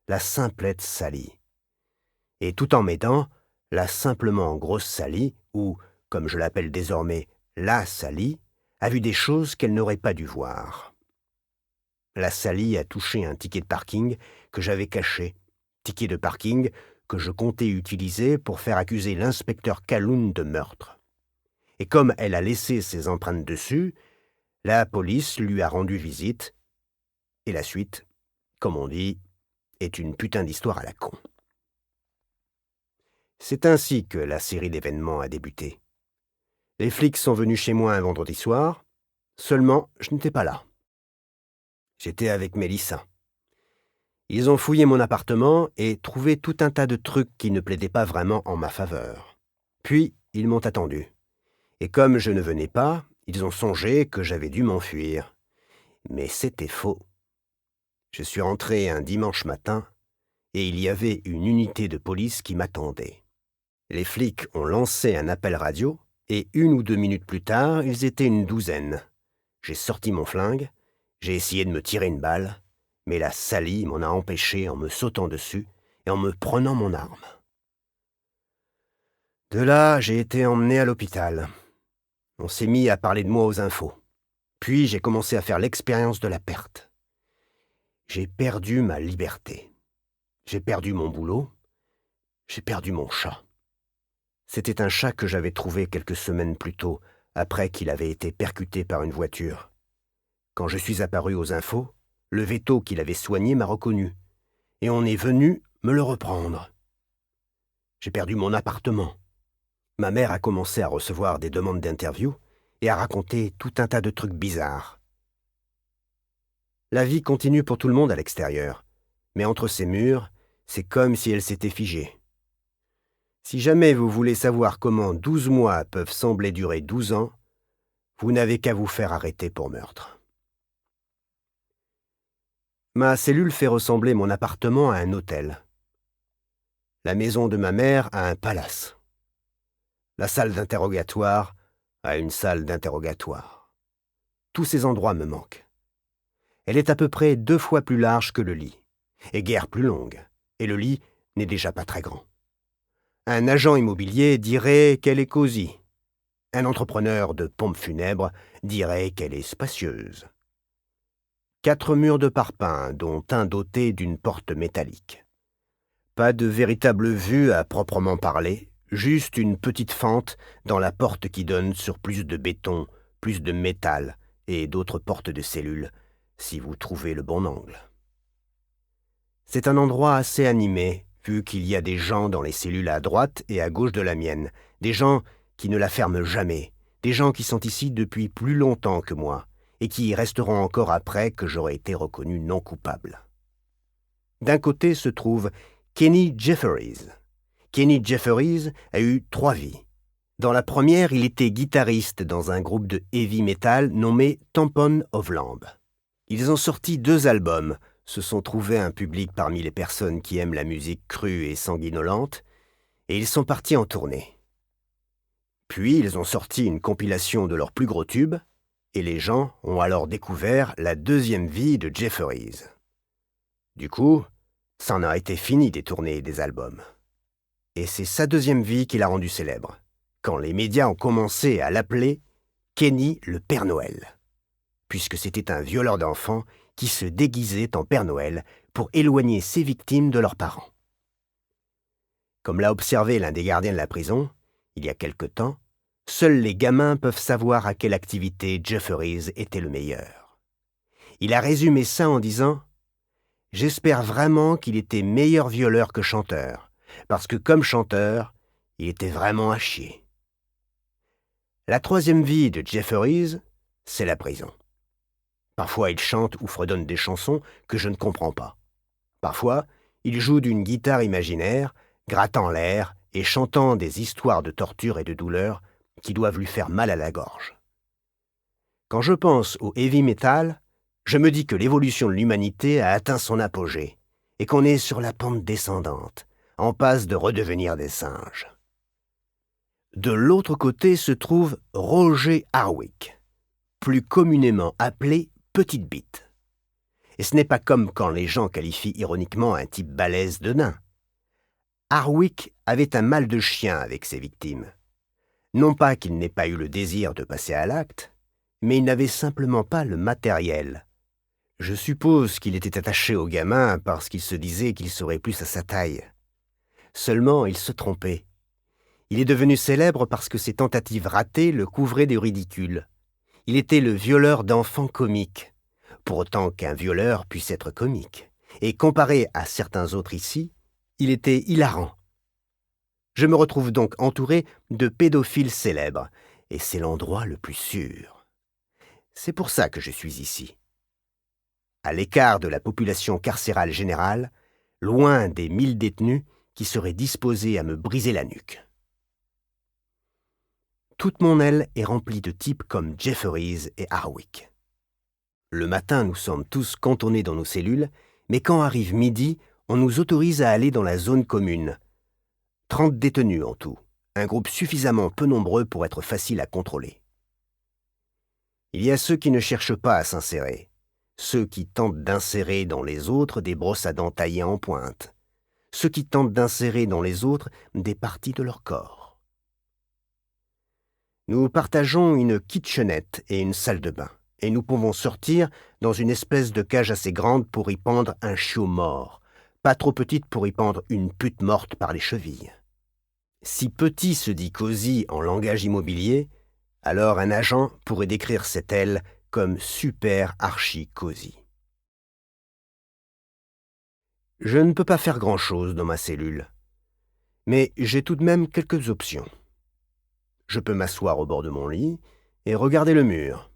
[SPEAKER 2] la simplette Sally. Et tout en m'aidant, la simplement grosse Sally, ou, comme je l'appelle désormais, la Sally, a vu des choses qu'elle n'aurait pas dû voir. La Sally a touché un ticket de parking que j'avais caché, ticket de parking que je comptais utiliser pour faire accuser l'inspecteur Calhoun de meurtre. Et comme elle a laissé ses empreintes dessus, la police lui a rendu visite, et la suite, comme on dit, est une putain d'histoire à la con. C'est ainsi que la série d'événements a débuté. Les flics sont venus chez moi un vendredi soir, seulement je n'étais pas là. J'étais avec Mélissa. Ils ont fouillé mon appartement et trouvé tout un tas de trucs qui ne plaidaient pas vraiment en ma faveur. Puis, ils m'ont attendu. Et comme je ne venais pas, ils ont songé que j'avais dû m'enfuir. Mais c'était faux. Je suis rentré un dimanche matin et il y avait une unité de police qui m'attendait. Les flics ont lancé un appel radio et 1 ou 2 minutes plus tard, ils étaient une douzaine. J'ai sorti mon flingue, j'ai essayé de me tirer une balle, mais la Sally m'en a empêché en me sautant dessus et en me prenant mon arme. De là, j'ai été emmené à l'hôpital. On s'est mis à parler de moi aux infos. Puis j'ai commencé à faire l'expérience de la perte. J'ai perdu ma liberté. J'ai perdu mon boulot. J'ai perdu mon chat. C'était un chat que j'avais trouvé quelques semaines plus tôt, après qu'il avait été percuté par une voiture. Quand je suis apparu aux infos, le véto qu'il avait soigné m'a reconnu, et on est venu me le reprendre. J'ai perdu mon appartement. Ma mère a commencé à recevoir des demandes d'interview et à raconter tout un tas de trucs bizarres. La vie continue pour tout le monde à l'extérieur, mais entre ces murs, c'est comme si elle s'était figée. Si jamais vous voulez savoir comment 12 mois peuvent sembler durer 12 ans, vous n'avez qu'à vous faire arrêter pour meurtre. Ma cellule fait ressembler mon appartement à un hôtel. La maison de ma mère à un palace. La salle d'interrogatoire à une salle d'interrogatoire. Tous ces endroits me manquent. Elle est à peu près 2 fois plus large que le lit, et guère plus longue, et le lit n'est déjà pas très grand. Un agent immobilier dirait qu'elle est cosy. Un entrepreneur de pompes funèbres dirait qu'elle est spacieuse. 4 murs de parpaing, dont un doté d'une porte métallique. Pas de véritable vue à proprement parler, juste une petite fente dans la porte qui donne sur plus de béton, plus de métal et d'autres portes de cellules, si vous trouvez le bon angle. C'est un endroit assez animé, vu qu'il y a des gens dans les cellules à droite et à gauche de la mienne, des gens qui ne la ferment jamais, des gens qui sont ici depuis plus longtemps que moi, et qui y resteront encore après que j'aurai été reconnu non coupable. D'un côté se trouve Kenny Jefferies. Kenny Jefferies a eu 3 vies. Dans la première, il était guitariste dans un groupe de heavy metal nommé Tampon of Lamb. Ils ont sorti 2 albums, se sont trouvés un public parmi les personnes qui aiment la musique crue et sanguinolente, et ils sont partis en tournée. Puis ils ont sorti une compilation de leurs plus gros tubes, et les gens ont alors découvert la 2e vie de Jefferies. Du coup, ça en a été fini des tournées et des albums. Et c'est sa 2e vie qui l'a rendu célèbre, quand les médias ont commencé à l'appeler Kenny le Père Noël, puisque c'était un violeur d'enfants qui se déguisait en Père Noël pour éloigner ses victimes de leurs parents. Comme l'a observé l'un des gardiens de la prison, il y a quelque temps, seuls les gamins peuvent savoir à quelle activité Jefferies était le meilleur. Il a résumé ça en disant « J'espère vraiment qu'il était meilleur violeur que chanteur, parce que comme chanteur, il était vraiment à chier. » La 3e vie de Jefferies, c'est la prison. Parfois, il chante ou fredonne des chansons que je ne comprends pas. Parfois, il joue d'une guitare imaginaire, grattant l'air et chantant des histoires de torture et de douleur qui doivent lui faire mal à la gorge. Quand je pense au heavy metal, je me dis que l'évolution de l'humanité a atteint son apogée et qu'on est sur la pente descendante, en passe de redevenir des singes. De l'autre côté se trouve Roger Hardwick, plus communément appelé Petite Bite. Et ce n'est pas comme quand les gens qualifient ironiquement un type balèze de nain. Hardwick avait un mal de chien avec ses victimes. Non pas qu'il n'ait pas eu le désir de passer à l'acte, mais il n'avait simplement pas le matériel. Je suppose qu'il était attaché au gamin parce qu'il se disait qu'il serait plus à sa taille. Seulement, il se trompait. Il est devenu célèbre parce que ses tentatives ratées le couvraient de ridicule. Il était le violeur d'enfants comiques, pour autant qu'un violeur puisse être comique. Et comparé à certains autres ici, il était hilarant. Je me retrouve donc entouré de pédophiles célèbres, et c'est l'endroit le plus sûr. C'est pour ça que je suis ici. À l'écart de la population carcérale générale, loin des 1000 détenus qui seraient disposés à me briser la nuque. Toute mon aile est remplie de types comme Jefferies et Harwick. Le matin, nous sommes tous cantonnés dans nos cellules, mais quand arrive midi, on nous autorise à aller dans la zone commune. 30 détenus en tout, un groupe suffisamment peu nombreux pour être facile à contrôler. Il y a ceux qui ne cherchent pas à s'insérer, ceux qui tentent d'insérer dans les autres des brosses à dents taillées en pointe, ceux qui tentent d'insérer dans les autres des parties de leur corps. Nous partageons une kitchenette et une salle de bain, et nous pouvons sortir dans une espèce de cage assez grande pour y pendre un chiot mort, pas trop petite pour y pendre une pute morte par les chevilles. Si petit se dit cosy en langage immobilier, alors un agent pourrait décrire cette aile comme super archi cosy. Je ne peux pas faire grand-chose dans ma cellule, mais j'ai tout de même quelques options. Je peux m'asseoir au bord de mon lit et regarder le mur,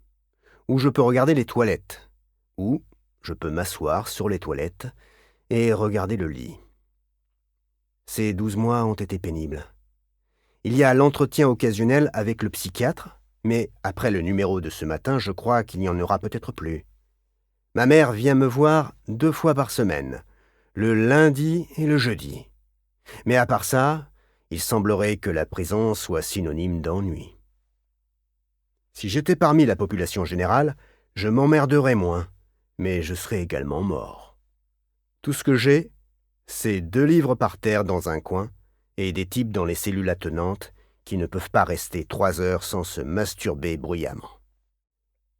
[SPEAKER 2] ou je peux regarder les toilettes, ou je peux m'asseoir sur les toilettes et regarder le lit. Ces 12 mois ont été pénibles. Il y a l'entretien occasionnel avec le psychiatre, mais après le numéro de ce matin, je crois qu'il n'y en aura peut-être plus. Ma mère vient me voir 2 fois par semaine, le lundi et le jeudi. Mais à part ça, il semblerait que la prison soit synonyme d'ennui. Si j'étais parmi la population générale, je m'emmerderais moins, mais je serais également mort. Tout ce que j'ai, c'est 2 livres par terre dans un coin et des types dans les cellules attenantes qui ne peuvent pas rester 3 heures sans se masturber bruyamment.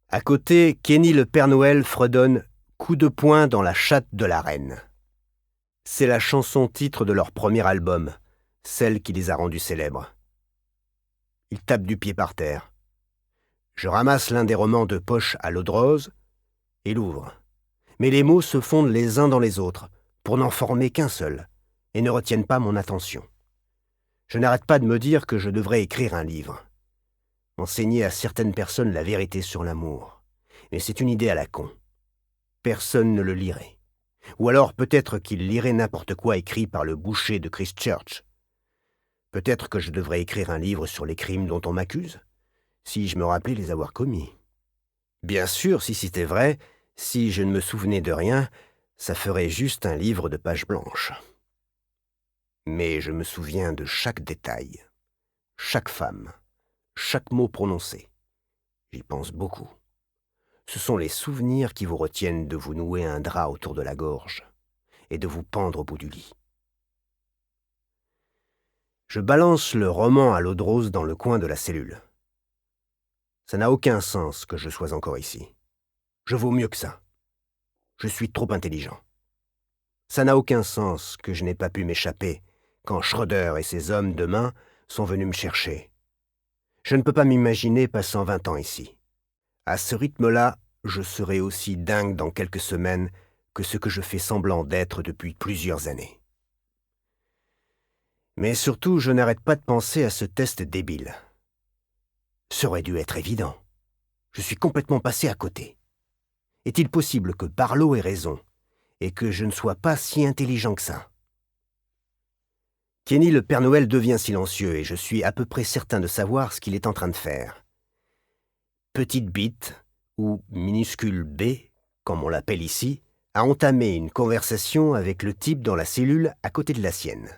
[SPEAKER 2] À côté, Kenny le Père Noël fredonne « Coup de poing dans la chatte de la reine ». C'est la chanson-titre de leur premier album, celle qui les a rendus célèbres. Ils tapent du pied par terre. Je ramasse l'un des romans de poche à l'eau de rose et l'ouvre. Mais les mots se fondent les uns dans les autres, pour n'en former qu'un seul, et ne retiennent pas mon attention. Je n'arrête pas de me dire que je devrais écrire un livre. Enseigner à certaines personnes la vérité sur l'amour. Mais c'est une idée à la con. Personne ne le lirait. Ou alors peut-être qu'il lirait n'importe quoi écrit par le boucher de Christchurch. Peut-être que je devrais écrire un livre sur les crimes dont on m'accuse, si je me rappelais les avoir commis. Bien sûr, si c'était vrai, si je ne me souvenais de rien, ça ferait juste un livre de pages blanches. Mais je me souviens de chaque détail, chaque femme, chaque mot prononcé. J'y pense beaucoup. Ce sont les souvenirs qui vous retiennent de vous nouer un drap autour de la gorge et de vous pendre au bout du lit. Je balance le roman à l'eau de rose dans le coin de la cellule. Ça n'a aucun sens que je sois encore ici. Je vaux mieux que ça. Je suis trop intelligent. Ça n'a aucun sens que je n'ai pas pu m'échapper quand Schroeder et ses hommes de main sont venus me chercher. Je ne peux pas m'imaginer passant 20 ans ici. À ce rythme-là, je serai aussi dingue dans quelques semaines que ce que je fais semblant d'être depuis plusieurs années. Mais surtout, je n'arrête pas de penser à ce test débile. Ça aurait dû être évident. Je suis complètement passé à côté. Est-il possible que Barlow ait raison et que je ne sois pas si intelligent que ça? Kenny le Père Noël devient silencieux et je suis à peu près certain de savoir ce qu'il est en train de faire. Petite bite, ou minuscule B, comme on l'appelle ici, a entamé une conversation avec le type dans la cellule à côté de la sienne.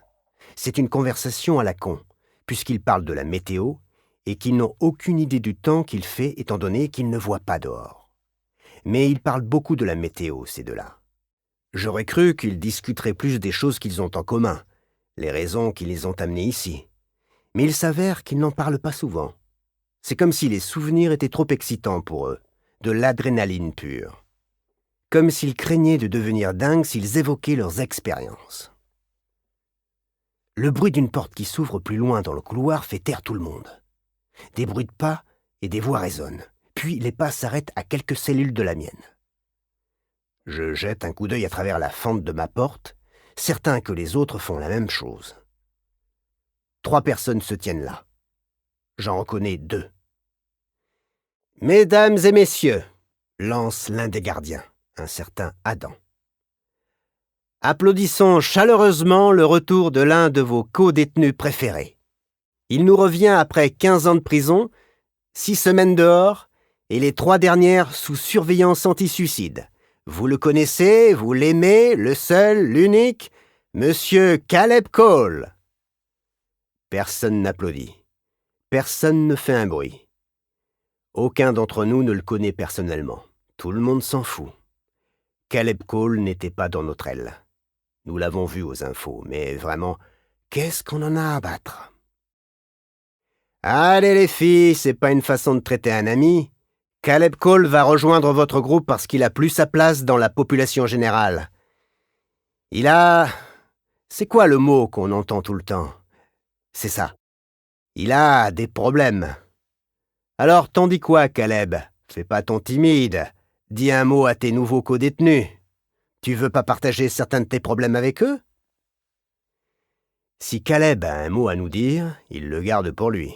[SPEAKER 2] C'est une conversation à la con, puisqu'ils parlent de la météo et qu'ils n'ont aucune idée du temps qu'il fait étant donné qu'ils ne voient pas dehors. Mais ils parlent beaucoup de la météo, ces deux-là. J'aurais cru qu'ils discuteraient plus des choses qu'ils ont en commun, les raisons qui les ont amenés ici. Mais il s'avère qu'ils n'en parlent pas souvent. C'est comme si les souvenirs étaient trop excitants pour eux, de l'adrénaline pure. Comme s'ils craignaient de devenir dingues s'ils évoquaient leurs expériences. Le bruit d'une porte qui s'ouvre plus loin dans le couloir fait taire tout le monde. Des bruits de pas et des voix résonnent, puis les pas s'arrêtent à quelques cellules de la mienne. Je jette un coup d'œil à travers la fente de ma porte, certain que les autres font la même chose. 3 personnes se tiennent là. J'en reconnais 2. « Mesdames et messieurs, lance l'un des gardiens, un certain Adam. Applaudissons chaleureusement le retour de l'un de vos co-détenus préférés. Il nous revient après 15 ans de prison, 6 semaines dehors et les 3 dernières sous surveillance anti-suicide. Vous le connaissez, vous l'aimez, le seul, l'unique, Monsieur Caleb Cole. » Personne n'applaudit. Personne ne fait un bruit. Aucun d'entre nous ne le connaît personnellement. Tout le monde s'en fout. Caleb Cole n'était pas dans notre aile. Nous l'avons vu aux infos, mais vraiment, qu'est-ce qu'on en a à battre? Allez les filles, c'est pas une façon de traiter un ami. Caleb Cole va rejoindre votre groupe parce qu'il a plus sa place dans la population générale. Il a... C'est quoi le mot qu'on entend tout le temps? C'est ça. Il a des problèmes. Alors t'en dis quoi, Caleb? Fais pas ton timide. Dis un mot à tes nouveaux co-détenus. Tu veux pas partager certains de tes problèmes avec eux? Si Caleb a un mot à nous dire, il le garde pour lui.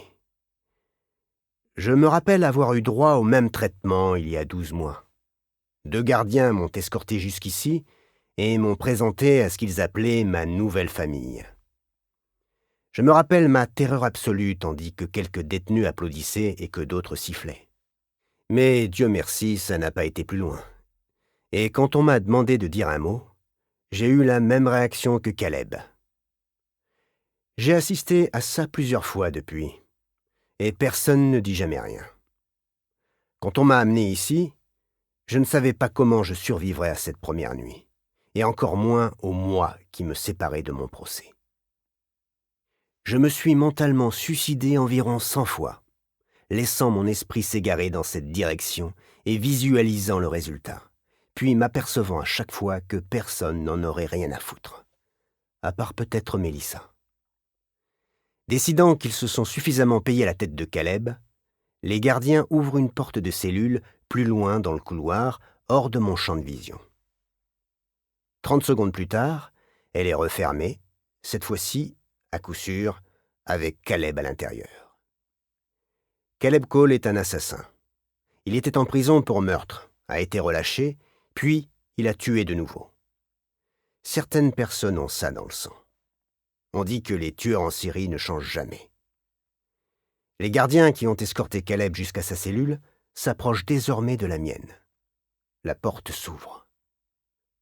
[SPEAKER 2] Je me rappelle avoir eu droit au même traitement il y a 12 mois. 2 gardiens m'ont escorté jusqu'ici et m'ont présenté à ce qu'ils appelaient ma nouvelle famille. Je me rappelle ma terreur absolue tandis que quelques détenus applaudissaient et que d'autres sifflaient. Mais Dieu merci, ça n'a pas été plus loin. Et quand on m'a demandé de dire un mot, j'ai eu la même réaction que Caleb. J'ai assisté à ça plusieurs fois depuis, et personne ne dit jamais rien. Quand on m'a amené ici, je ne savais pas comment je survivrais à cette première nuit, et encore moins au mois qui me séparait de mon procès. Je me suis mentalement suicidé environ 100 fois, laissant mon esprit s'égarer dans cette direction et visualisant le résultat, puis m'apercevant à chaque fois que personne n'en aurait rien à foutre, à part peut-être Mélissa. Décidant qu'ils se sont suffisamment payés la tête de Caleb, les gardiens ouvrent une porte de cellule plus loin dans le couloir, hors de mon champ de vision. 30 secondes plus tard, elle est refermée, cette fois-ci, à coup sûr, avec Caleb à l'intérieur. Caleb Cole est un assassin. Il était en prison pour meurtre, a été relâché, puis il a tué de nouveau. Certaines personnes ont ça dans le sang. On dit que les tueurs en série ne changent jamais. Les gardiens qui ont escorté Caleb jusqu'à sa cellule s'approchent désormais de la mienne. La porte s'ouvre.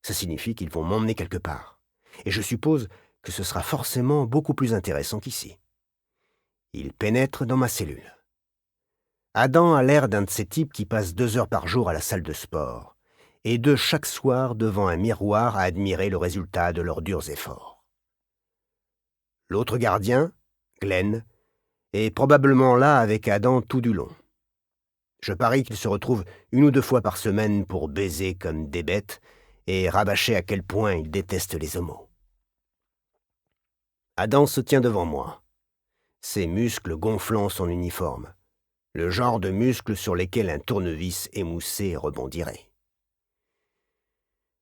[SPEAKER 2] Ça signifie qu'ils vont m'emmener quelque part, et je suppose que ce sera forcément beaucoup plus intéressant qu'ici. Ils pénètrent dans ma cellule. Adam a l'air d'un de ces types qui passent 2 heures par jour à la salle de sport, et 2 chaque soir devant un miroir à admirer le résultat de leurs durs efforts. L'autre gardien, Glenn, est probablement là avec Adam tout du long. Je parie qu'ils se retrouvent 1 ou 2 fois par semaine pour baiser comme des bêtes et rabâcher à quel point ils détestent les homos. Adam se tient devant moi, ses muscles gonflant son uniforme, le genre de muscles sur lesquels un tournevis émoussé rebondirait.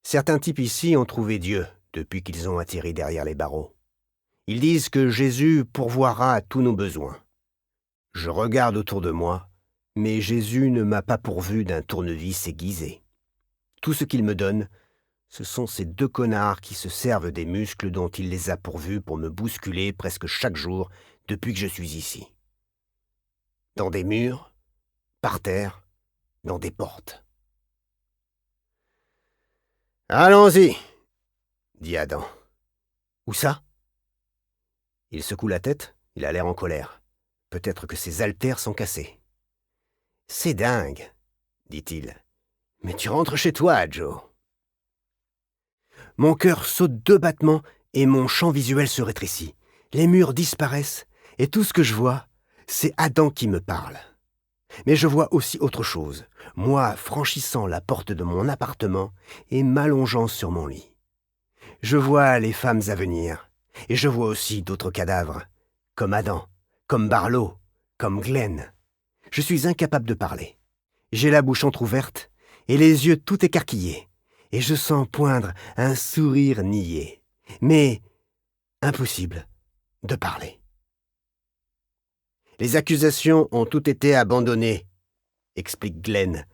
[SPEAKER 2] Certains types ici ont trouvé Dieu depuis qu'ils ont atterri derrière les barreaux. Ils disent que Jésus pourvoira à tous nos besoins. Je regarde autour de moi, mais Jésus ne m'a pas pourvu d'un tournevis aiguisé. Tout ce qu'il me donne, ce sont ces 2 connards qui se servent des muscles dont il les a pourvus pour me bousculer presque chaque jour depuis que je suis ici. Dans des murs, par terre, dans des portes. « Allons-y !» dit Adam. « Où ça ?» Il secoue la tête, il a l'air en colère. Peut-être que ses haltères sont cassés. « C'est dingue, dit-il. Mais tu rentres chez toi, Joe. » Mon cœur saute 2 battements et mon champ visuel se rétrécit. Les murs disparaissent et tout ce que je vois, c'est Adam qui me parle. Mais je vois aussi autre chose, moi franchissant la porte de mon appartement et m'allongeant sur mon lit. Je vois les femmes à venir, et je vois aussi d'autres cadavres, comme Adam, comme Barlow, comme Glenn. Je suis incapable de parler. J'ai la bouche entr'ouverte et les yeux tout écarquillés, et je sens poindre un sourire niais, mais impossible de parler. Les accusations ont toutes été abandonnées, explique Glenn,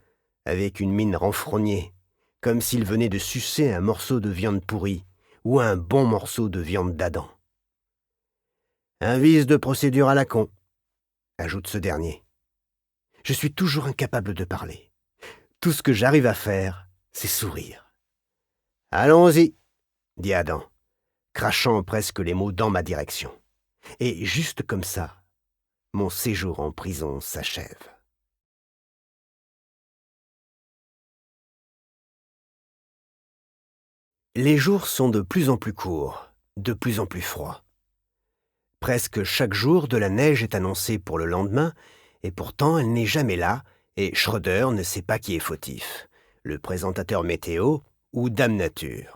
[SPEAKER 2] avec une mine renfrognée, comme s'il venait de sucer un morceau de viande pourrie ou un bon morceau de viande d'Adam. Un vice de procédure à la con, ajoute ce dernier. Je suis toujours incapable de parler. Tout ce que j'arrive à faire, c'est sourire. Allons-y, dit Adam, crachant presque les mots dans ma direction. Et juste comme ça, mon séjour en prison s'achève. Les jours sont de plus en plus courts, de plus en plus froids. Presque chaque jour, de la neige est annoncée pour le lendemain, et pourtant elle n'est jamais là, et Schröder ne sait pas qui est fautif, le présentateur météo ou Dame Nature.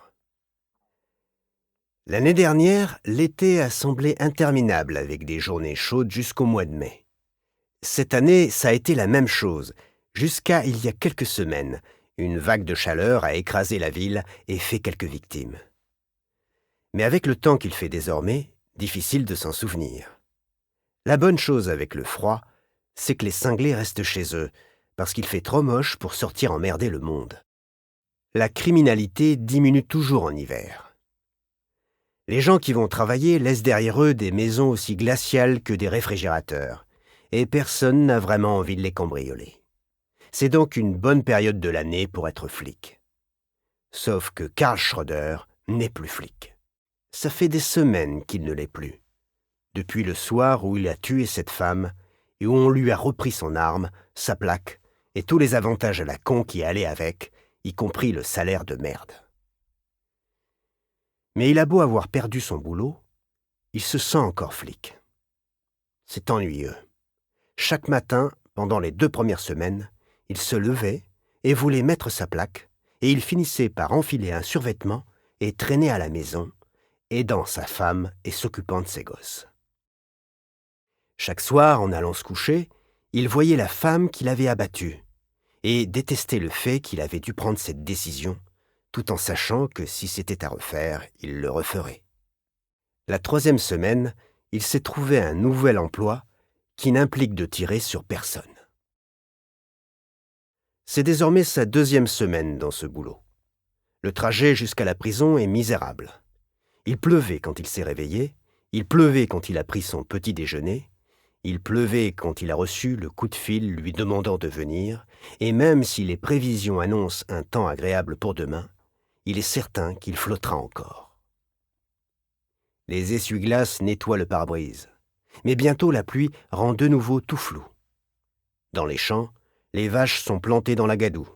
[SPEAKER 2] L'année dernière, l'été a semblé interminable avec des journées chaudes jusqu'au mois de mai. Cette année, ça a été la même chose, jusqu'à il y a quelques semaines. Une vague de chaleur a écrasé la ville et fait quelques victimes. Mais avec le temps qu'il fait désormais, difficile de s'en souvenir. La bonne chose avec le froid, c'est que les cinglés restent chez eux, parce qu'il fait trop moche pour sortir emmerder le monde. La criminalité diminue toujours en hiver. Les gens qui vont travailler laissent derrière eux des maisons aussi glaciales que des réfrigérateurs, et personne n'a vraiment envie de les cambrioler. C'est donc une bonne période de l'année pour être flic. Sauf que Karl Schröder n'est plus flic. Ça fait des semaines qu'il ne l'est plus. Depuis le soir où il a tué cette femme et où on lui a repris son arme, sa plaque et tous les avantages à la con qui allaient avec, y compris le salaire de merde. Mais il a beau avoir perdu son boulot, il se sent encore flic. C'est ennuyeux. Chaque matin, pendant les 2 premières semaines, il se levait et voulait mettre sa plaque, et il finissait par enfiler un survêtement et traîner à la maison, aidant sa femme et s'occupant de ses gosses. Chaque soir, en allant se coucher, il voyait la femme qu'il avait abattue, et détestait le fait qu'il avait dû prendre cette décision, tout en sachant que si c'était à refaire, il le referait. La 3e semaine, il s'est trouvé un nouvel emploi qui n'implique de tirer sur personne. C'est désormais sa 2e semaine dans ce boulot. Le trajet jusqu'à la prison est misérable. Il pleuvait quand il s'est réveillé, il pleuvait quand il a pris son petit déjeuner, il pleuvait quand il a reçu le coup de fil lui demandant de venir, et même si les prévisions annoncent un temps agréable pour demain, il est certain qu'il flottera encore. Les essuie-glaces nettoient le pare-brise, mais bientôt la pluie rend de nouveau tout flou. Dans les champs, les vaches sont plantées dans la gadoue.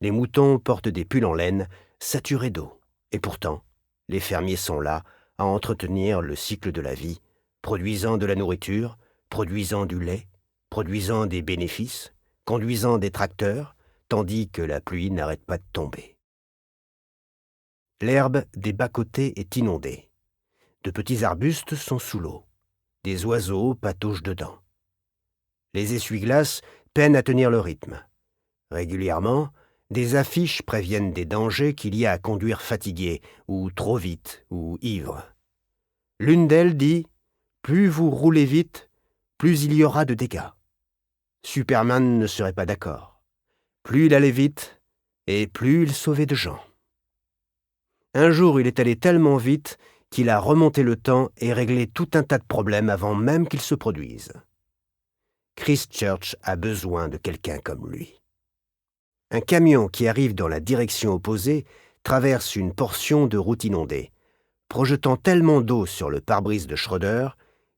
[SPEAKER 2] Les moutons portent des pulls en laine saturés d'eau. Et pourtant, les fermiers sont là à entretenir le cycle de la vie, produisant de la nourriture, produisant du lait, produisant des bénéfices, conduisant des tracteurs, tandis que la pluie n'arrête pas de tomber. L'herbe des bas-côtés est inondée. De petits arbustes sont sous l'eau. Des oiseaux pataugent dedans. Les essuie-glaces peinent à tenir le rythme. Régulièrement, des affiches préviennent des dangers qu'il y a à conduire fatigué, ou trop vite, ou ivre. L'une d'elles dit « Plus vous roulez vite, plus il y aura de dégâts ». Superman ne serait pas d'accord. Plus il allait vite, et plus il sauvait de gens. Un jour, il est allé tellement vite qu'il a remonté le temps et réglé tout un tas de problèmes avant même qu'ils se produisent. Christchurch a besoin de quelqu'un comme lui. Un camion qui arrive dans la direction opposée traverse une portion de route inondée, projetant tellement d'eau sur le pare-brise de Schröder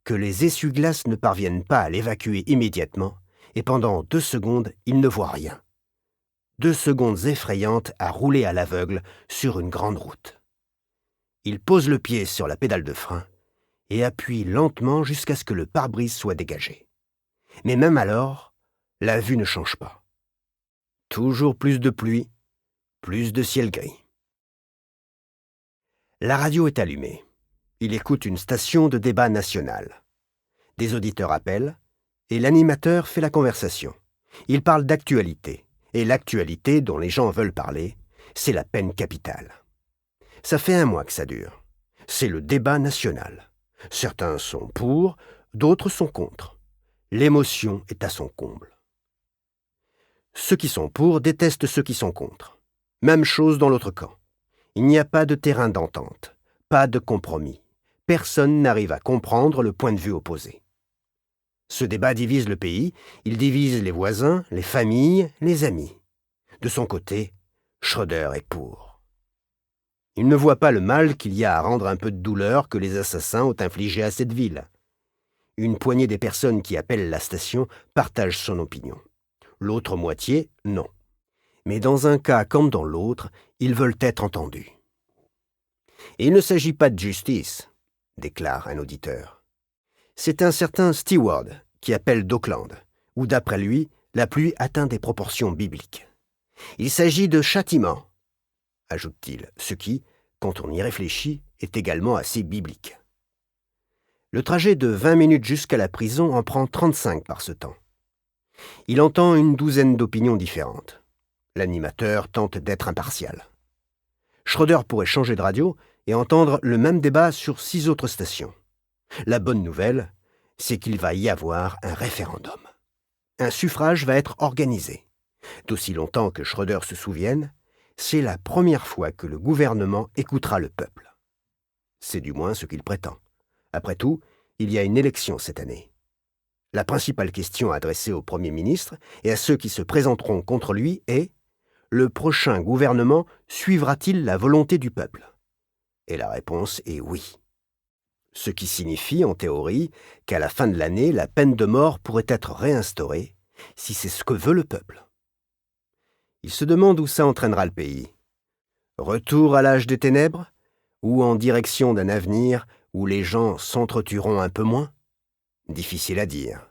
[SPEAKER 2] que les essuie-glaces ne parviennent pas à l'évacuer immédiatement et pendant 2 secondes, il ne voit rien. 2 secondes effrayantes à rouler à l'aveugle sur une grande route. Il pose le pied sur la pédale de frein et appuie lentement jusqu'à ce que le pare-brise soit dégagé. Mais même alors, la vue ne change pas. Toujours plus de pluie, plus de ciel gris. La radio est allumée. Il écoute une station de débat national. Des auditeurs appellent et l'animateur fait la conversation. Il parle d'actualité. Et l'actualité dont les gens veulent parler, c'est la peine capitale. Ça fait 1 mois que ça dure. C'est le débat national. Certains sont pour, d'autres sont contre. L'émotion est à son comble. Ceux qui sont pour détestent ceux qui sont contre. Même chose dans l'autre camp. Il n'y a pas de terrain d'entente, pas de compromis. Personne n'arrive à comprendre le point de vue opposé. Ce débat divise le pays, il divise les voisins, les familles, les amis. De son côté, Schröder est pour. Il ne voit pas le mal qu'il y a à rendre un peu de douleur que les assassins ont infligé à cette ville. Une poignée des personnes qui appellent la station partagent son opinion. L'autre moitié, non. Mais dans un cas comme dans l'autre, ils veulent être entendus. Et il ne s'agit pas de justice, déclare un auditeur. C'est un certain Stewart qui appelle d'Auckland, où d'après lui, la pluie atteint des proportions bibliques. Il s'agit de châtiment, ajoute-t-il, ce qui, quand on y réfléchit, est également assez biblique. Le trajet de 20 minutes jusqu'à la prison en prend 35 par ce temps. Il entend une douzaine d'opinions différentes. L'animateur tente d'être impartial. Schröder pourrait changer de radio et entendre le même débat sur 6 autres stations. La bonne nouvelle, c'est qu'il va y avoir un référendum. Un suffrage va être organisé. D'aussi longtemps que Schröder se souvienne, c'est la première fois que le gouvernement écoutera le peuple. C'est du moins ce qu'il prétend. Après tout, il y a une élection cette année. La principale question adressée au Premier ministre et à ceux qui se présenteront contre lui est « Le prochain gouvernement suivra-t-il la volonté du peuple ?» Et la réponse est oui. Ce qui signifie, en théorie, qu'à la fin de l'année, la peine de mort pourrait être réinstaurée, si c'est ce que veut le peuple. Il se demande où ça entraînera le pays. Retour à l'âge des ténèbres, ou en direction d'un avenir où les gens s'entretueront un peu moins ? Difficile à dire.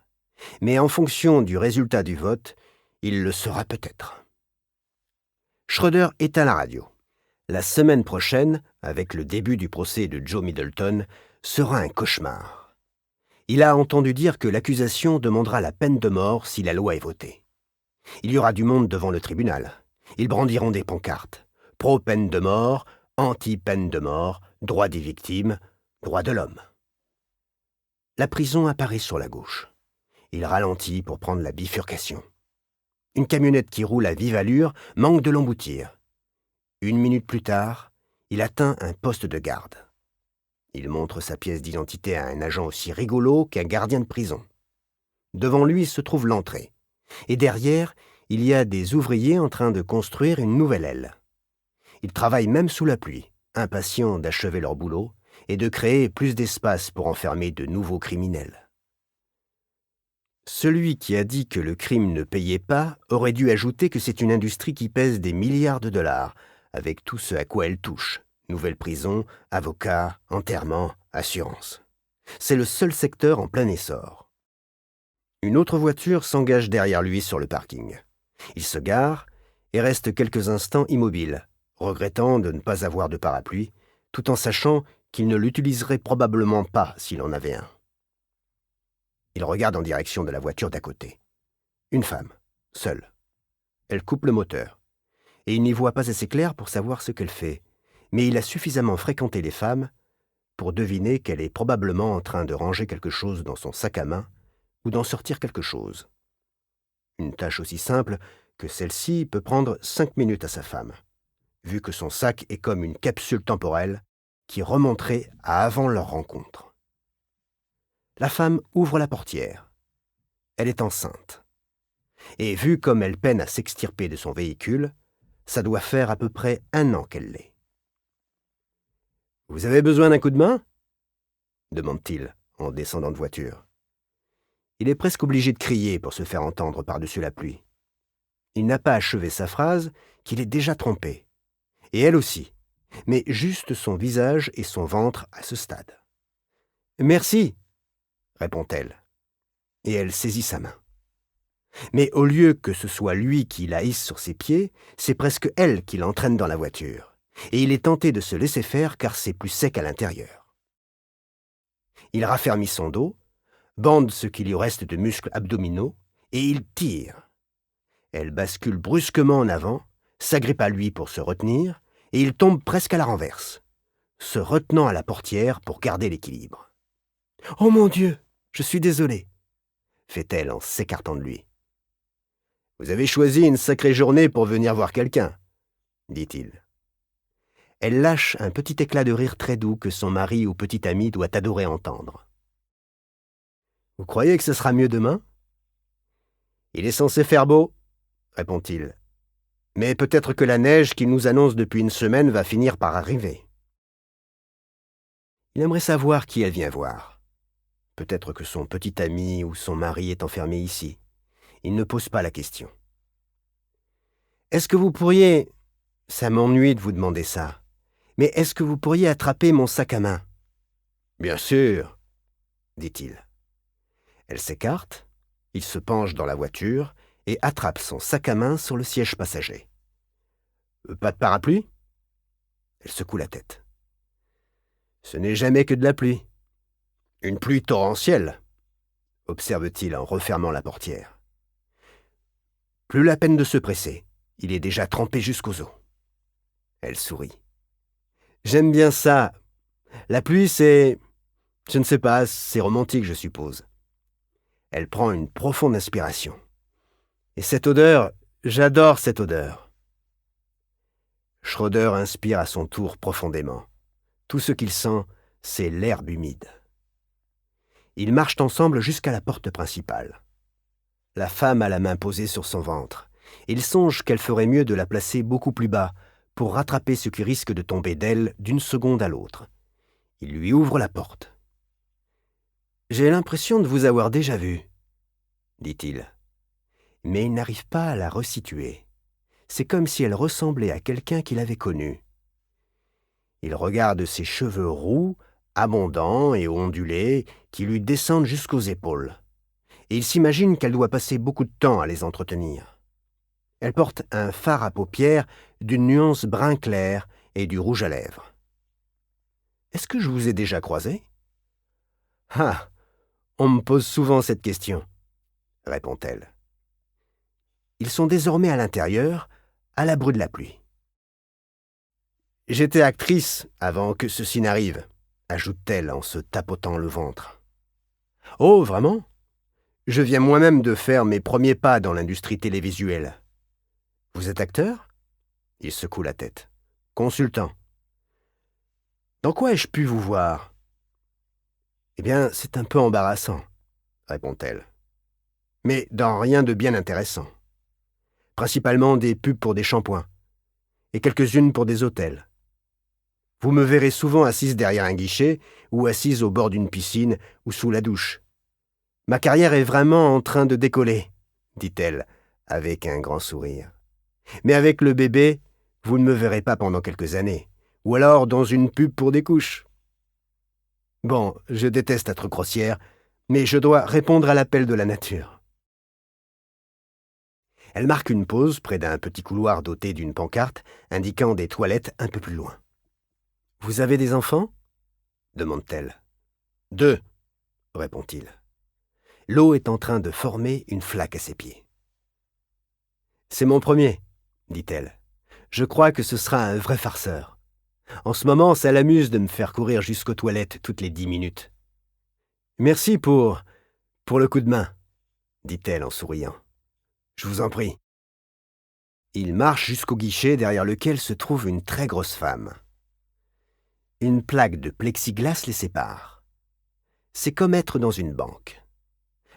[SPEAKER 2] Mais en fonction du résultat du vote, il le sera peut-être. Schröder éteint la radio. La semaine prochaine, avec le début du procès de Joe Middleton, sera un cauchemar. Il a entendu dire que l'accusation demandera la peine de mort si la loi est votée. Il y aura du monde devant le tribunal. Ils brandiront des pancartes. Pro-peine de mort, anti-peine de mort, droit des victimes, droit de l'homme. La prison apparaît sur la gauche. Il ralentit pour prendre la bifurcation. Une camionnette qui roule à vive allure manque de l'emboutir. 1 minute plus tard, il atteint un poste de garde. Il montre sa pièce d'identité à un agent aussi rigolo qu'un gardien de prison. Devant lui se trouve l'entrée. Et derrière, il y a des ouvriers en train de construire une nouvelle aile. Ils travaillent même sous la pluie, impatients d'achever leur boulot et de créer plus d'espace pour enfermer de nouveaux criminels. Celui qui a dit que le crime ne payait pas aurait dû ajouter que c'est une industrie qui pèse des milliards de dollars, avec tout ce à quoi elle touche. Nouvelle prison, avocats, enterrement, assurance. C'est le seul secteur en plein essor. Une autre voiture s'engage derrière lui sur le parking. Il se gare et reste quelques instants immobile, regrettant de ne pas avoir de parapluie, tout en sachant qu'il ne l'utiliserait probablement pas s'il en avait un. Il regarde en direction de la voiture d'à côté. Une femme, seule. Elle coupe le moteur. Et il n'y voit pas assez clair pour savoir ce qu'elle fait, mais il a suffisamment fréquenté les femmes pour deviner qu'elle est probablement en train de ranger quelque chose dans son sac à main ou d'en sortir quelque chose. Une tâche aussi simple que celle-ci peut prendre 5 minutes à sa femme, vu que son sac est comme une capsule temporelle qui remonterait à avant leur rencontre. La femme ouvre la portière. Elle est enceinte. Et vu comme elle peine à s'extirper de son véhicule, ça doit faire à peu près 1 an qu'elle l'est. « Vous avez besoin d'un coup de main ?» demande-t-il en descendant de voiture. Il est presque obligé de crier pour se faire entendre par-dessus la pluie. Il n'a pas achevé sa phrase qu'il est déjà trompé. Et elle aussi, mais juste son visage et son ventre à ce stade. « Merci !» répond-elle. Et elle saisit sa main. Mais au lieu que ce soit lui qui la hisse sur ses pieds, c'est presque elle qui l'entraîne dans la voiture. Et il est tenté de se laisser faire car c'est plus sec à l'intérieur. Il raffermit son dos, bande ce qu'il lui reste de muscles abdominaux, et il tire. Elle bascule brusquement en avant, s'agrippe à lui pour se retenir, et il tombe presque à la renverse, se retenant à la portière pour garder l'équilibre. « Oh mon Dieu, je suis désolé !» fait-elle en s'écartant de lui. « Vous avez choisi une sacrée journée pour venir voir quelqu'un, » dit-il. Elle lâche un petit éclat de rire très doux que son mari ou petit ami doit adorer entendre. « Vous croyez que ce sera mieux demain ?»« Il est censé faire beau, » répond-il. « Mais peut-être que la neige qu'il nous annonce depuis une semaine va finir par arriver. » Il aimerait savoir qui elle vient voir. Peut-être que son petit ami ou son mari est enfermé ici. Il ne pose pas la question. « Est-ce que vous pourriez... » Ça m'ennuie de vous demander ça. Mais est-ce que vous pourriez attraper mon sac à main ? Bien sûr, dit-il. Elle s'écarte, il se penche dans la voiture et attrape son sac à main sur le siège passager. Pas de parapluie ? Elle secoue la tête. Ce n'est jamais que de la pluie. Une pluie torrentielle, observe-t-il en refermant la portière. Plus la peine de se presser, il est déjà trempé jusqu'aux os. Elle sourit. J'aime bien ça. La pluie, c'est... Je ne sais pas, c'est romantique, je suppose. Elle prend une profonde inspiration. Et cette odeur, j'adore cette odeur. Schroeder inspire à son tour profondément. Tout ce qu'il sent, c'est l'herbe humide. Ils marchent ensemble jusqu'à la porte principale. La femme a la main posée sur son ventre. Il songe qu'elle ferait mieux de la placer beaucoup plus bas pour rattraper ce qui risque de tomber d'elle d'une seconde à l'autre. Il lui ouvre la porte. « J'ai l'impression de vous avoir déjà vu, » dit-il. Mais il n'arrive pas à la resituer. C'est comme si elle ressemblait à quelqu'un qu'il avait connu. Il regarde ses cheveux roux, abondants et ondulés, qui lui descendent jusqu'aux épaules. Et il s'imagine qu'elle doit passer beaucoup de temps à les entretenir. Elle porte un fard à paupières d'une nuance brun clair et du rouge à lèvres. « Est-ce que je vous ai déjà croisé ?»« Ah, on me pose souvent cette question, » répond-elle. Ils sont désormais à l'intérieur, à l'abri de la pluie. « J'étais actrice avant que ceci n'arrive, » ajoute-t-elle en se tapotant le ventre. « Oh, vraiment ? Je viens moi-même de faire mes premiers pas dans l'industrie télévisuelle. » « Vous êtes acteur ?» Il secoue la tête. « Consultant. »« Dans quoi ai-je pu vous voir ?»« Eh bien, c'est un peu embarrassant, » répond-elle. « Mais dans rien de bien intéressant. Principalement des pubs pour des shampoings, et quelques-unes pour des hôtels. Vous me verrez souvent assise derrière un guichet, ou assise au bord d'une piscine, ou sous la douche. Ma carrière est vraiment en train de décoller, dit-elle, avec un grand sourire. Mais avec le bébé, vous ne me verrez pas pendant quelques années, ou alors dans une pub pour des couches. Bon, je déteste être grossière, mais je dois répondre à l'appel de la nature. Elle marque une pause près d'un petit couloir doté d'une pancarte indiquant des toilettes un peu plus loin. « Vous avez des enfants ?» demande-t-elle. « 2, » répond-il. L'eau est en train de former une flaque à ses pieds. « C'est mon premier, » dit-elle. « Je crois que ce sera un vrai farceur. En ce moment, ça l'amuse de me faire courir jusqu'aux toilettes toutes les 10 minutes. »« Merci pour le coup de main, » dit-elle en souriant. « Je vous en prie. » Il marche jusqu'au guichet derrière lequel se trouve une très grosse femme. Une plaque de plexiglas les sépare. C'est comme être dans une banque.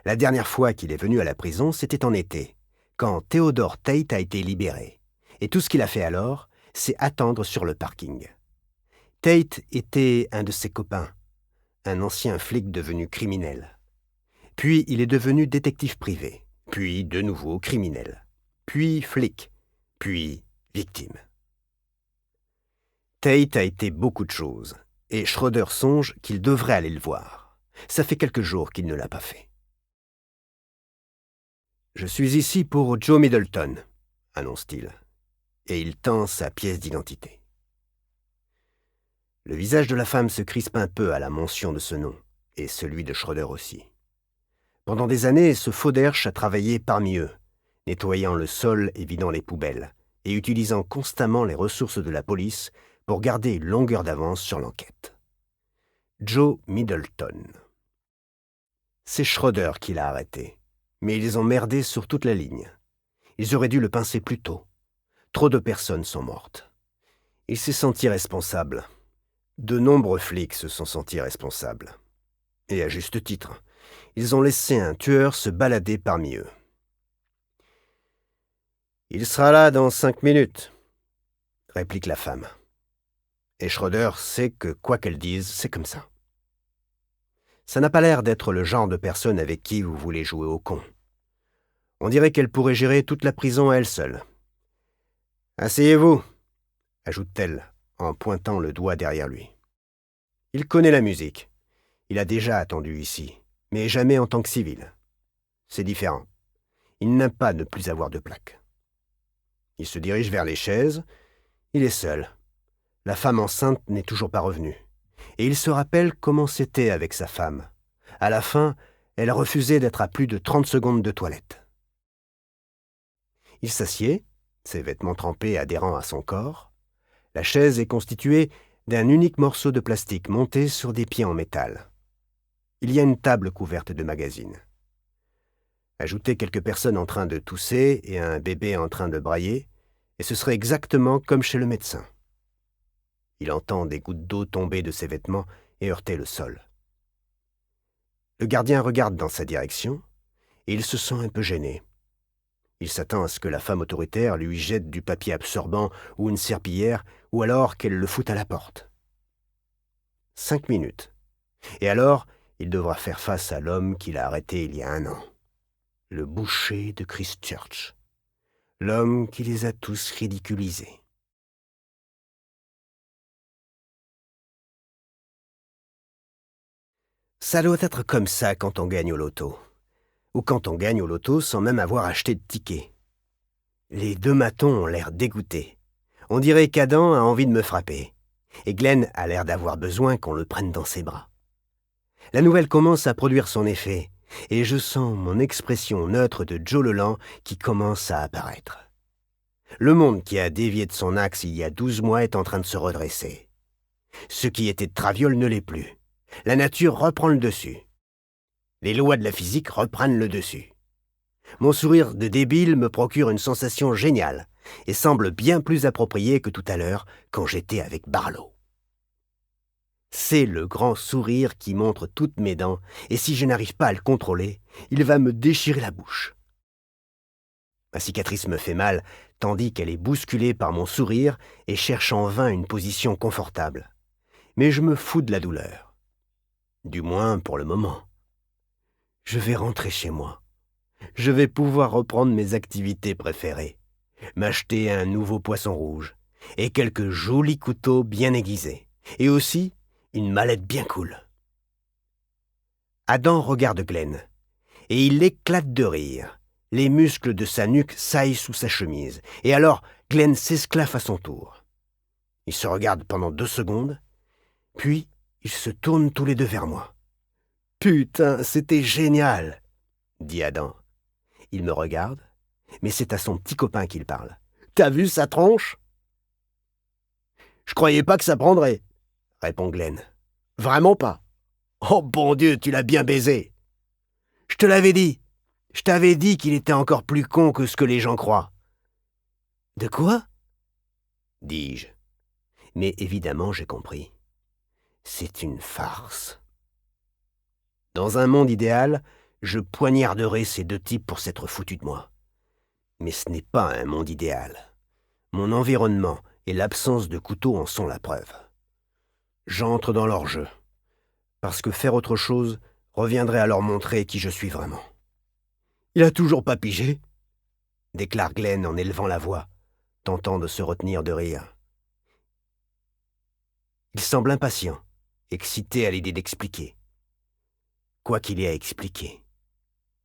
[SPEAKER 2] La dernière fois qu'il est venu à la prison, c'était en été, quand Theodore Tate a été libéré. Et tout ce qu'il a fait alors, c'est attendre sur le parking. Tate était un de ses copains, un ancien flic devenu criminel. Puis il est devenu détective privé, puis de nouveau criminel, puis flic, puis victime. Tate a été beaucoup de choses, et Schroeder songe qu'il devrait aller le voir. Ça fait quelques jours qu'il ne l'a pas fait. « Je suis ici pour Joe Middleton, » annonce-t-il, et il tend sa pièce d'identité. Le visage de la femme se crispe un peu à la mention de ce nom, et celui de Schroeder aussi. Pendant des années, ce fauderche a travaillé parmi eux, nettoyant le sol et vidant les poubelles, et utilisant constamment les ressources de la police pour garder une longueur d'avance sur l'enquête. Joe Middleton. C'est Schroeder qui l'a arrêté, Mais ils ont merdé sur toute la ligne. Ils auraient dû le pincer plus tôt. Trop de personnes sont mortes. Il s'est senti responsable. De nombreux flics se sont sentis responsables. Et à juste titre. Ils ont laissé un tueur se balader parmi eux. « Il sera là dans 5 minutes », réplique la femme. Et Schroeder sait que, quoi qu'elle dise, c'est comme ça. Ça n'a pas l'air d'être le genre de personne avec qui vous voulez jouer au con. On dirait qu'elle pourrait gérer toute la prison à elle seule. « Asseyez-vous », ajoute-t-elle en pointant le doigt derrière lui. Il connaît la musique. Il a déjà attendu ici, mais jamais en tant que civil. C'est différent. Il n'aime pas ne plus avoir de plaque. Il se dirige vers les chaises. Il est seul. La femme enceinte n'est toujours pas revenue. Et il se rappelle comment c'était avec sa femme. À la fin, elle refusait d'être à plus de 30 secondes de toilette. Il s'assied, ses vêtements trempés adhérant à son corps. La chaise est constituée d'un unique morceau de plastique monté sur des pieds en métal. Il y a une table couverte de magazines. Ajoutez quelques personnes en train de tousser et un bébé en train de brailler, et ce serait exactement comme chez le médecin. Il entend des gouttes d'eau tomber de ses vêtements et heurter le sol. Le gardien regarde dans sa direction, et il se sent un peu gêné. Il s'attend à ce que la femme autoritaire lui jette du papier absorbant ou une serpillière, ou alors qu'elle le foute à la porte. 5 minutes. Et alors, il devra faire face à l'homme qu'il a arrêté il y a 1 an. Le boucher de Christchurch. L'homme qui les a tous ridiculisés. Ça doit être comme ça quand on gagne au loto. Ou quand on gagne au loto sans même avoir acheté de ticket. Les 2 matons ont l'air dégoûtés. On dirait qu'Adam a envie de me frapper. Et Glenn a l'air d'avoir besoin qu'on le prenne dans ses bras. La nouvelle commence à produire son effet, et je sens mon expression neutre de Joe Leland qui commence à apparaître. Le monde qui a dévié de son axe il y a 12 mois est en train de se redresser. Ce qui était de Traviole ne l'est plus. La nature reprend le dessus. Les lois de la physique reprennent le dessus. Mon sourire de débile me procure une sensation géniale et semble bien plus approprié que tout à l'heure quand j'étais avec Barlow. C'est le grand sourire qui montre toutes mes dents, et si je n'arrive pas à le contrôler, il va me déchirer la bouche. Ma cicatrice me fait mal, tandis qu'elle est bousculée par mon sourire et cherche en vain une position confortable. Mais je me fous de la douleur. Du moins pour le moment. Je vais rentrer chez moi. Je vais pouvoir reprendre mes activités préférées. M'acheter un nouveau poisson rouge et quelques jolis couteaux bien aiguisés. Et aussi une mallette bien cool. Adam regarde Glenn, et il éclate de rire. Les muscles de sa nuque saillent sous sa chemise, et alors Glenn s'esclaffe à son tour. Ils se regardent pendant 2 secondes, puis ils se tournent tous les 2 vers moi. « Putain, c'était génial !» dit Adam. Il me regarde, mais c'est à son petit copain qu'il parle. « T'as vu sa tronche ?»« Je croyais pas que ça prendrait », répond Glenn. « Vraiment pas. Oh bon Dieu, tu l'as bien baisé. Je te l'avais dit. Je t'avais dit qu'il était encore plus con que ce que les gens croient. »« De quoi ?» dis-je. Mais évidemment, j'ai compris. C'est une farce. Dans un monde idéal, je poignarderais ces 2 types pour s'être foutus de moi. Mais ce n'est pas un monde idéal. Mon environnement et l'absence de couteau en sont la preuve. J'entre dans leur jeu, parce que faire autre chose reviendrait à leur montrer qui je suis vraiment. « Il a toujours pas pigé ?» déclare Glenn en élevant la voix, tentant de se retenir de rire. Il semble impatient, excité à l'idée d'expliquer. Quoi qu'il ait à expliquer.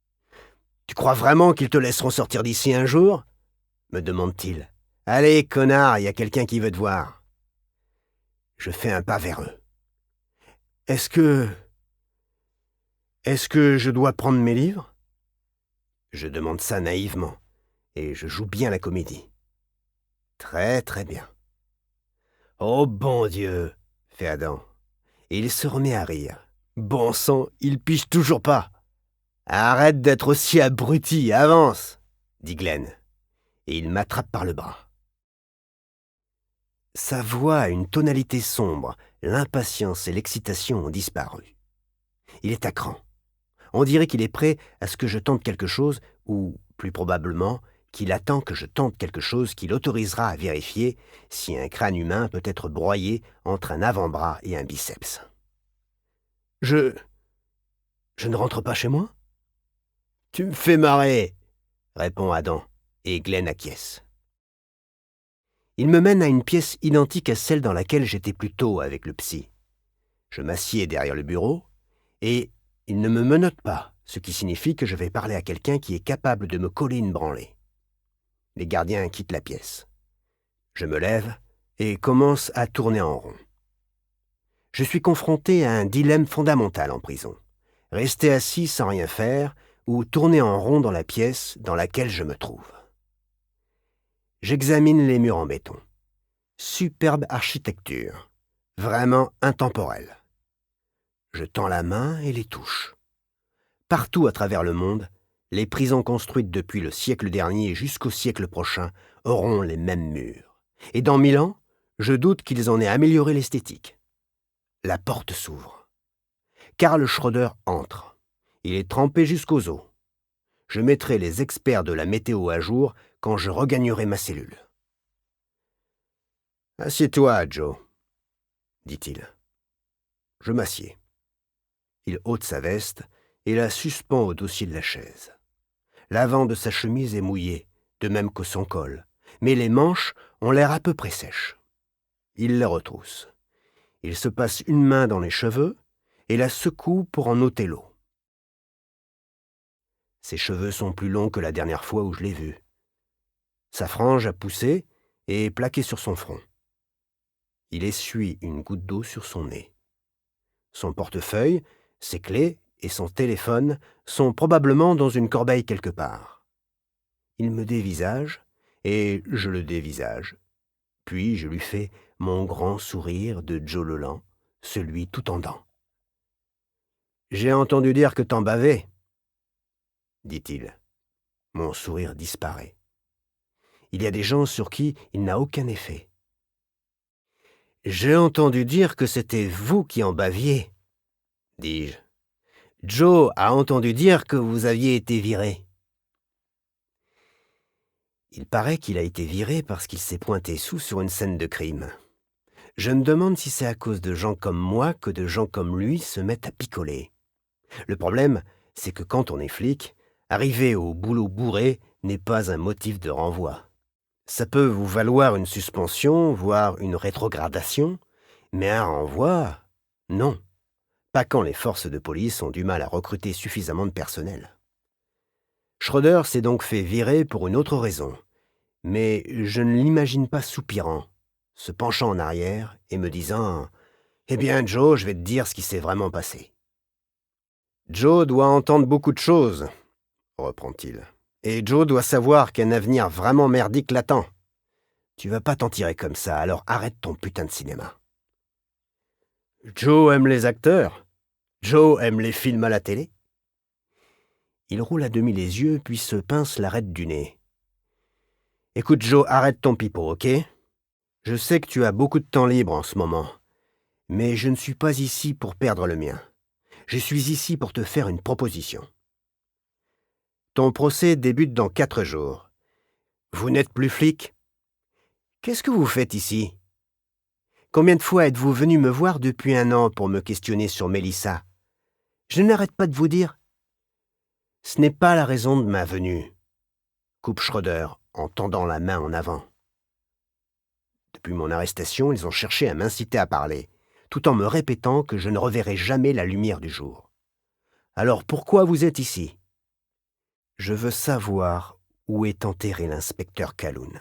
[SPEAKER 2] « Tu crois vraiment qu'ils te laisseront sortir d'ici un jour ?» me demande-t-il. « Allez, connard, il y a quelqu'un qui veut te voir. » Je fais un pas vers eux. « Est-ce que je dois prendre mes livres ?» Je demande ça naïvement, et je joue bien la comédie. Très, très bien. « Oh bon Dieu !» fait Adam, et il se remet à rire. « Bon sang, il pige toujours pas !» Arrête d'être aussi abruti, avance, dit Glenn, et il m'attrape par le bras. Sa voix a une tonalité sombre, l'impatience et l'excitation ont disparu. Il est à cran. On dirait qu'il est prêt à ce que je tente quelque chose, ou, plus probablement, qu'il attend que je tente quelque chose qui l'autorisera à vérifier si un crâne humain peut être broyé entre un avant-bras et un biceps. Je ne rentre pas chez moi ? Tu me fais marrer, répond Adam, et Glenn acquiesce. Il me mène à une pièce identique à celle dans laquelle j'étais plus tôt avec le psy. Je m'assieds derrière le bureau, et il ne me menotte pas, ce qui signifie que je vais parler à quelqu'un qui est capable de me coller une branlée. Les gardiens quittent la pièce. Je me lève et commence à tourner en rond. Je suis confronté à un dilemme fondamental en prison. Rester assis sans rien faire ou tourner en rond dans la pièce dans laquelle je me trouve. J'examine les murs en béton. Superbe architecture, vraiment intemporelle. Je tends la main et les touche. Partout à travers le monde, les prisons construites depuis le siècle dernier jusqu'au siècle prochain auront les mêmes murs. Et dans 1000 ans, je doute qu'ils en aient amélioré l'esthétique. La porte s'ouvre. Karl Schroeder entre. Il est trempé jusqu'aux os. Je mettrai les experts de la météo à jour quand je regagnerai ma cellule. « Assieds-toi, Joe, dit-il. Je m'assieds. Il ôte sa veste et la suspend au dossier de la chaise. L'avant de sa chemise est mouillé, de même que son col, mais les manches ont l'air à peu près sèches. Il les retrousse. Il se passe une main dans les cheveux et la secoue pour en ôter l'eau. Ses cheveux sont plus longs que la dernière fois où je l'ai vu. Sa frange a poussé et est plaquée sur son front. Il essuie une goutte d'eau sur son nez. Son portefeuille, ses clés et son téléphone sont probablement dans une corbeille quelque part. Il me dévisage et je le dévisage. Puis je lui fais mon grand sourire de Joe le Lent, celui tout en dents. « J'ai entendu dire que t'en bavais, » dit-il. Mon sourire disparaît. Il y a des gens sur qui il n'a aucun effet. « J'ai entendu dire que c'était vous qui en baviez, » dis-je. « Joe a entendu dire que vous aviez été viré. » Il paraît qu'il a été viré parce qu'il s'est pointé sous sur une scène de crime. Je me demande si c'est à cause de gens comme moi que de gens comme lui se mettent à picoler. Le problème, c'est que quand on est flic, arriver au boulot bourré n'est pas un motif de renvoi. Ça peut vous valoir une suspension, voire une rétrogradation, mais un renvoi, non. Pas quand les forces de police ont du mal à recruter suffisamment de personnel. Schroeder s'est donc fait virer pour une autre raison, mais je ne l'imagine pas soupirant, se penchant en arrière et me disant « Eh bien, Joe, je vais te dire ce qui s'est vraiment passé. » « Joe doit entendre beaucoup de choses, » reprend-il. « Et Joe doit savoir qu'un avenir vraiment merdique l'attend. Tu vas pas t'en tirer comme ça, alors arrête ton putain de cinéma. » Joe aime les acteurs. Joe aime les films à la télé. Il roule à demi les yeux, puis se pince l'arête du nez. « Écoute, Joe, arrête ton pipeau, ok ? Je sais que tu as beaucoup de temps libre en ce moment, mais je ne suis pas ici pour perdre le mien. Je suis ici pour te faire une proposition. Ton procès débute dans 4 jours. Vous n'êtes plus flic ? Qu'est-ce que vous faites ici ? Combien de fois êtes-vous venu me voir depuis 1 an pour me questionner sur Mélissa ? Je n'arrête pas de vous dire. Ce n'est pas la raison de ma venue, coupe Schroeder en tendant la main en avant. Depuis mon arrestation, ils ont cherché à m'inciter à parler, tout en me répétant que je ne reverrai jamais la lumière du jour. Alors pourquoi vous êtes ici ? Je veux savoir où est enterré l'inspecteur Calhoun.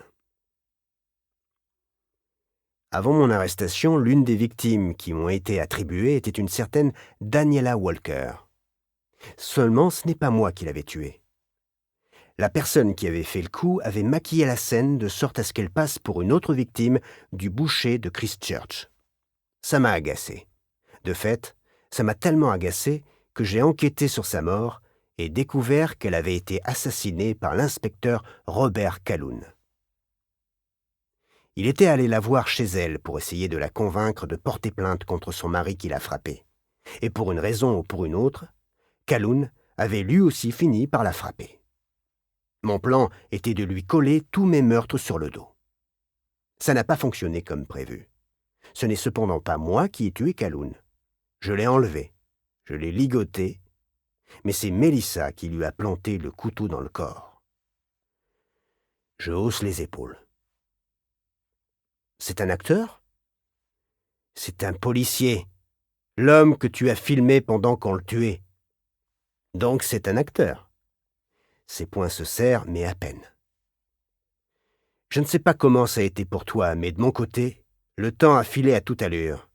[SPEAKER 2] Avant mon arrestation, l'une des victimes qui m'ont été attribuées était une certaine Daniela Walker. Seulement, ce n'est pas moi qui l'avais tuée. La personne qui avait fait le coup avait maquillé la scène de sorte à ce qu'elle passe pour une autre victime du boucher de Christchurch. Ça m'a agacé. De fait, ça m'a tellement agacé que j'ai enquêté sur sa mort et découvert qu'elle avait été assassinée par l'inspecteur Robert Calhoun. Il était allé la voir chez elle pour essayer de la convaincre de porter plainte contre son mari qui l'a frappée. Et pour une raison ou pour une autre, Calhoun avait lui aussi fini par la frapper. Mon plan était de lui coller tous mes meurtres sur le dos. Ça n'a pas fonctionné comme prévu. Ce n'est cependant pas moi qui ai tué Calhoun. Je l'ai enlevé, je l'ai ligoté, mais c'est Mélissa qui lui a planté le couteau dans le corps. Je hausse les épaules. C'est un acteur ? C'est un policier, l'homme que tu as filmé pendant qu'on le tuait. Donc c'est un acteur. Ses poings se serrent, mais à peine. Je ne sais pas comment ça a été pour toi, mais de mon côté, le temps a filé à toute allure.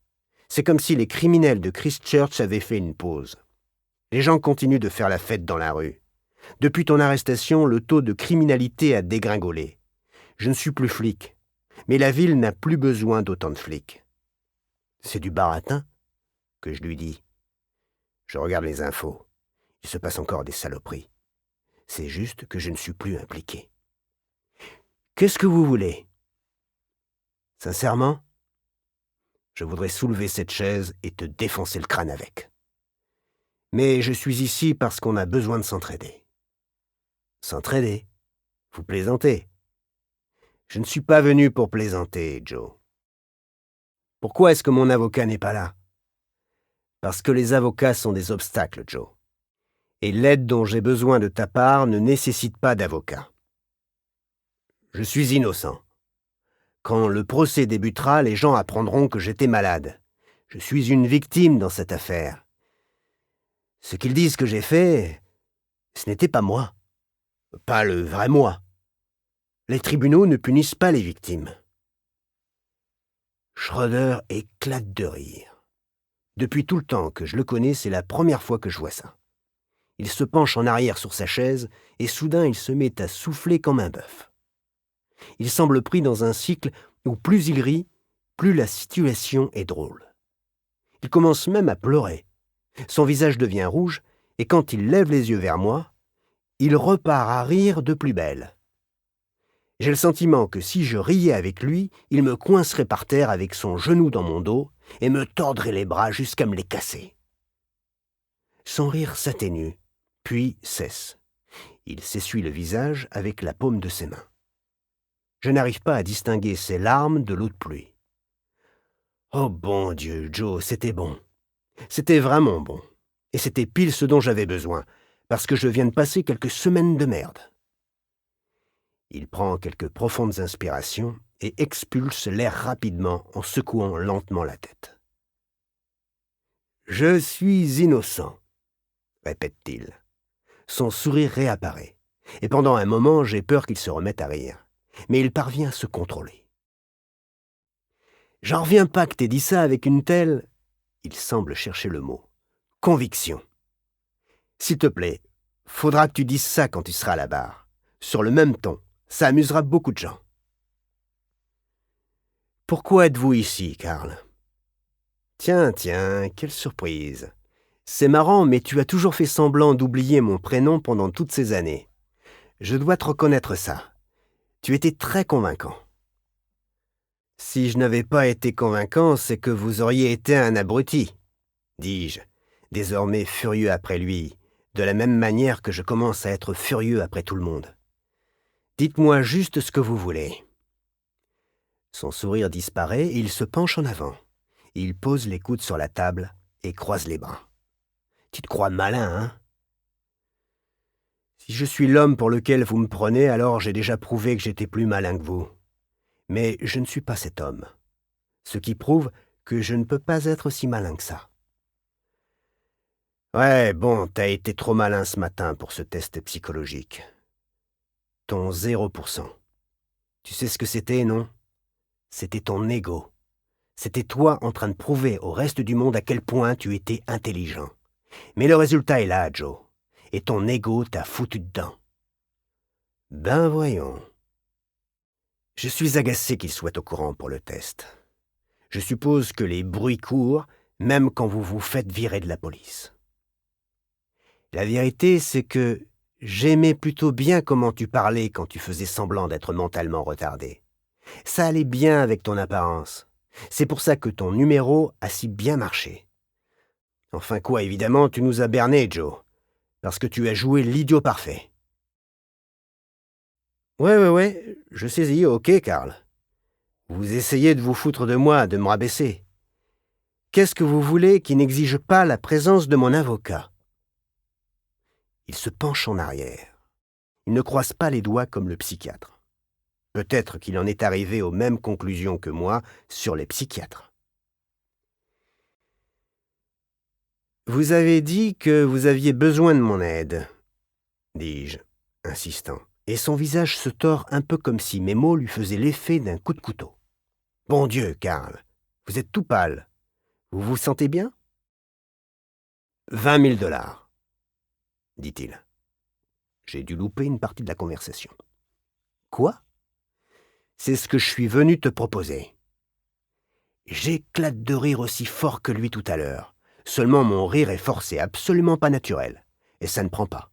[SPEAKER 2] C'est comme si les criminels de Christchurch avaient fait une pause. Les gens continuent de faire la fête dans la rue. Depuis ton arrestation, le taux de criminalité a dégringolé. Je ne suis plus flic, mais la ville n'a plus besoin d'autant de flics. C'est du baratin, que je lui dis. Je regarde les infos. Il se passe encore des saloperies. C'est juste que je ne suis plus impliqué. Qu'est-ce que vous voulez ? Sincèrement ? Je voudrais soulever cette chaise et te défoncer le crâne avec. Mais je suis ici parce qu'on a besoin de s'entraider. S'entraider ? Vous plaisantez ? Je ne suis pas venu pour plaisanter, Joe. Pourquoi est-ce que mon avocat n'est pas là ? Parce que les avocats sont des obstacles, Joe. Et l'aide dont j'ai besoin de ta part ne nécessite pas d'avocat. Je suis innocent. Quand le procès débutera, les gens apprendront que j'étais malade. Je suis une victime dans cette affaire. Ce qu'ils disent que j'ai fait, ce n'était pas moi. Pas le vrai moi. Les tribunaux ne punissent pas les victimes. Schroeder éclate de rire. Depuis tout le temps que je le connais, c'est la première fois que je vois ça. Il se penche en arrière sur sa chaise et soudain il se met à souffler comme un bœuf. Il semble pris dans un cycle où plus il rit, plus la situation est drôle. Il commence même à pleurer. Son visage devient rouge et quand il lève les yeux vers moi, il repart à rire de plus belle. J'ai le sentiment que si je riais avec lui, il me coincerait par terre avec son genou dans mon dos et me tordrait les bras jusqu'à me les casser. Son rire s'atténue, puis cesse. Il s'essuie le visage avec la paume de ses mains. Je n'arrive pas à distinguer ses larmes de l'eau de pluie. Oh bon Dieu, Joe, c'était bon. C'était vraiment bon. Et c'était pile ce dont j'avais besoin, parce que je viens de passer quelques semaines de merde. Il prend quelques profondes inspirations et expulse l'air rapidement en secouant lentement la tête. « Je suis innocent », répète-t-il. Son sourire réapparaît, et pendant un moment, j'ai peur qu'il se remette à rire. Mais il parvient à se contrôler. « J'en reviens pas que t'aies dit ça avec une telle... » Il semble chercher le mot. « Conviction. S'il te plaît, faudra que tu dises ça quand tu seras à la barre. Sur le même ton, ça amusera beaucoup de gens. » « Pourquoi êtes-vous ici, Carl ? » ?»« Tiens, quelle surprise. C'est marrant, mais tu as toujours fait semblant d'oublier mon prénom pendant toutes ces années. Je dois te reconnaître ça. Tu étais très convaincant. » « Si je n'avais pas été convaincant, c'est que vous auriez été un abruti, dis-je, désormais furieux après lui, de la même manière que je commence à être furieux après tout le monde. Dites-moi juste ce que vous voulez. » Son sourire disparaît et il se penche en avant. Il pose les coudes sur la table et croise les bras. « Tu te crois malin, hein ? Si je suis l'homme pour lequel vous me prenez, alors j'ai déjà prouvé que j'étais plus malin que vous. Mais je ne suis pas cet homme. Ce qui prouve que je ne peux pas être si malin que ça. Ouais, bon, t'as été trop malin ce matin pour ce test psychologique. Ton 0%. Tu sais ce que c'était, non ? C'était ton ego. C'était toi en train de prouver au reste du monde à quel point tu étais intelligent. Mais le résultat est là, Joe. Et ton ego t'a foutu dedans. Ben voyons. Je suis agacé qu'il soit au courant pour le test. Je suppose que les bruits courent, même quand vous vous faites virer de la police. La vérité, c'est que j'aimais plutôt bien comment tu parlais quand tu faisais semblant d'être mentalement retardé. Ça allait bien avec ton apparence. C'est pour ça que ton numéro a si bien marché. Enfin quoi, évidemment, tu nous as bernés, Joe, parce que tu as joué l'idiot parfait. Ouais, je saisis, ok, Karl. Vous essayez de vous foutre de moi, de me rabaisser. Qu'est-ce que vous voulez qui n'exige pas la présence de mon avocat? Il se penche en arrière. Il ne croise pas les doigts comme le psychiatre. Peut-être qu'il en est arrivé aux mêmes conclusions que moi sur les psychiatres. Vous avez dit que vous aviez besoin de mon aide, dis-je, insistant, et son visage se tord un peu comme si mes mots lui faisaient l'effet d'un coup de couteau. Bon Dieu, Karl, vous êtes tout pâle. Vous vous sentez bien? 20 000 $, dit-il. J'ai dû louper une partie de la conversation. Quoi? C'est ce que je suis venu te proposer. J'éclate de rire aussi fort que lui tout à l'heure. Seulement mon rire est forcé, absolument pas naturel, et ça ne prend pas.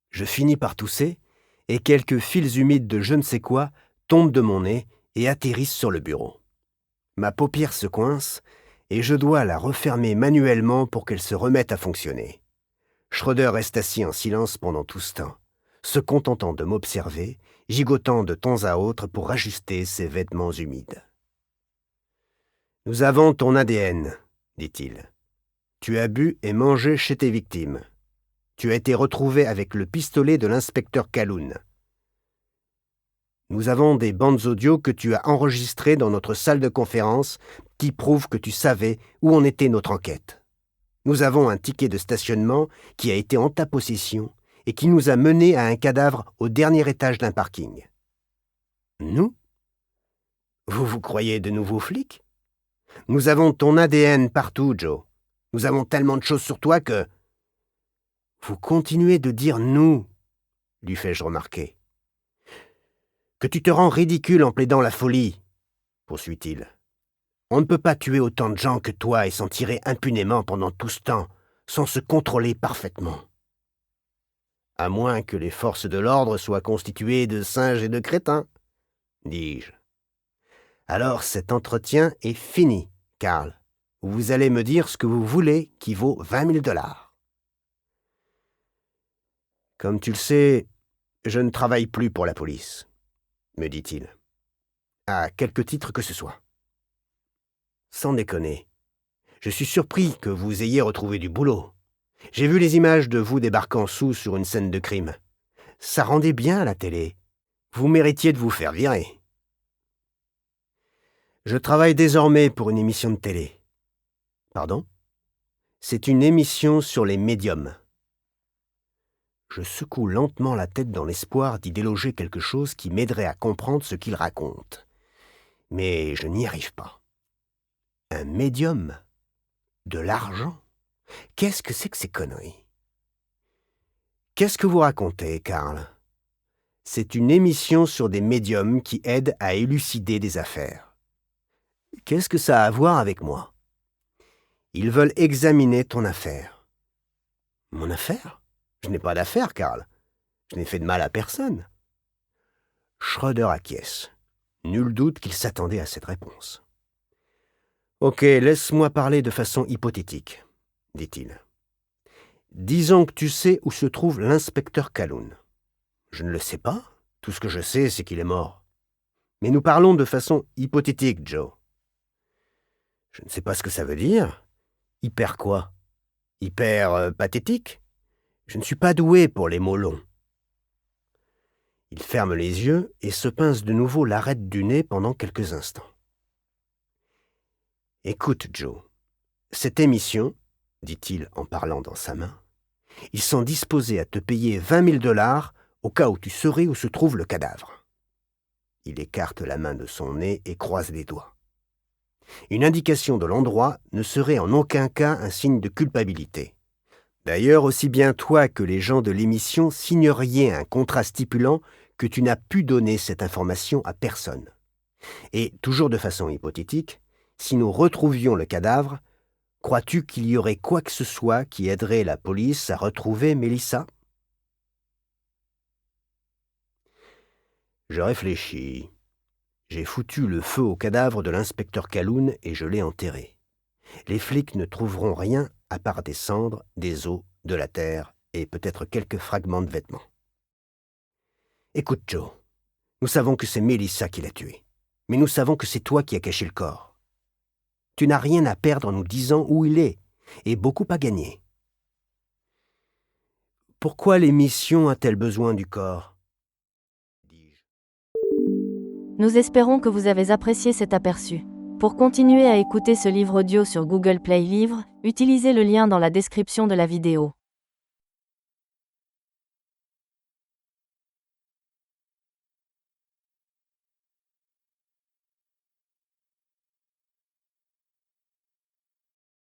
[SPEAKER 2] Je finis par tousser, et quelques fils humides de je ne sais quoi tombent de mon nez et atterrissent sur le bureau. Ma paupière se coince, et je dois la refermer manuellement pour qu'elle se remette à fonctionner. Schroeder reste assis en silence pendant tout ce temps, se contentant de m'observer, gigotant de temps à autre pour ajuster ses vêtements humides. « Nous avons ton ADN, dit-il. Tu as bu et mangé chez tes victimes. Tu as été retrouvé avec le pistolet de l'inspecteur Calhoun. Nous avons des bandes audio que tu as enregistrées dans notre salle de conférence qui prouvent que tu savais où en était notre enquête. Nous avons un ticket de stationnement qui a été en ta possession et qui nous a menés à un cadavre au dernier étage d'un parking. Nous? Vous vous croyez de nouveaux flics? Nous avons ton ADN partout, Joe. Nous avons tellement de choses sur toi que... Vous continuez de dire « nous », lui fais-je remarquer. Que tu te rends ridicule en plaidant la folie, poursuit-il. On ne peut pas tuer autant de gens que toi et s'en tirer impunément pendant tout ce temps, sans se contrôler parfaitement. À moins que les forces de l'ordre soient constituées de singes et de crétins, dis-je. Alors cet entretien est fini, Karl. Vous allez me dire ce que vous voulez qui vaut 20 000 $. Comme tu le sais, je ne travaille plus pour la police, me dit-il. À quelque titre que ce soit. Sans déconner, je suis surpris que vous ayez retrouvé du boulot. J'ai vu les images de vous débarquant sous sur une scène de crime. Ça rendait bien à la télé. Vous méritiez de vous faire virer. Je travaille désormais pour une émission de télé. Pardon? C'est une émission sur les médiums. Je secoue lentement la tête dans l'espoir d'y déloger quelque chose qui m'aiderait à comprendre ce qu'il raconte. Mais je n'y arrive pas. Un médium? De l'argent? Qu'est-ce que c'est que ces conneries? Qu'est-ce que vous racontez, Karl? C'est une émission sur des médiums qui aident à élucider des affaires. Qu'est-ce que ça a à voir avec moi? Ils veulent examiner ton affaire. Mon affaire? Je n'ai pas d'affaire, Karl. Je n'ai fait de mal à personne. Schroeder acquiesce. Nul doute qu'il s'attendait à cette réponse. Ok, laisse-moi parler de façon hypothétique, dit-il. Disons que tu sais où se trouve l'inspecteur Calhoun. Je ne le sais pas. Tout ce que je sais, c'est qu'il est mort. Mais nous parlons de façon hypothétique, Joe. Je ne sais pas ce que ça veut dire. Hyper quoi? Hyper pathétique? Je ne suis pas doué pour les mots longs. Il ferme les yeux et se pince de nouveau l'arête du nez pendant quelques instants. Écoute, Joe, cette émission, dit-il en parlant dans sa main, ils sont disposés à te payer 20 000 $ au cas où tu saurais où se trouve le cadavre. Il écarte la main de son nez et croise les doigts. Une indication de l'endroit ne serait en aucun cas un signe de culpabilité. D'ailleurs, aussi bien toi que les gens de l'émission signeriez un contrat stipulant que tu n'as pu donner cette information à personne. Et, toujours de façon hypothétique, si nous retrouvions le cadavre, Crois-tu qu'il y aurait quoi que ce soit qui aiderait la police à retrouver Mélissa? Je réfléchis. J'ai foutu le feu au cadavre de l'inspecteur Calhoun et je l'ai enterré. Les flics ne trouveront rien à part des cendres, des os, de la terre et peut-être quelques fragments de vêtements. Écoute, Joe, nous savons que c'est Mélissa qui l'a tué, mais nous savons que c'est toi qui as caché le corps. Tu n'as rien à perdre en nous disant où il est, et beaucoup à gagner. Pourquoi l'émission a-t-elle besoin du corps?
[SPEAKER 3] Nous espérons que vous avez apprécié cet aperçu. Pour continuer à écouter ce livre audio sur Google Play Livres, utilisez le lien dans la description de la vidéo.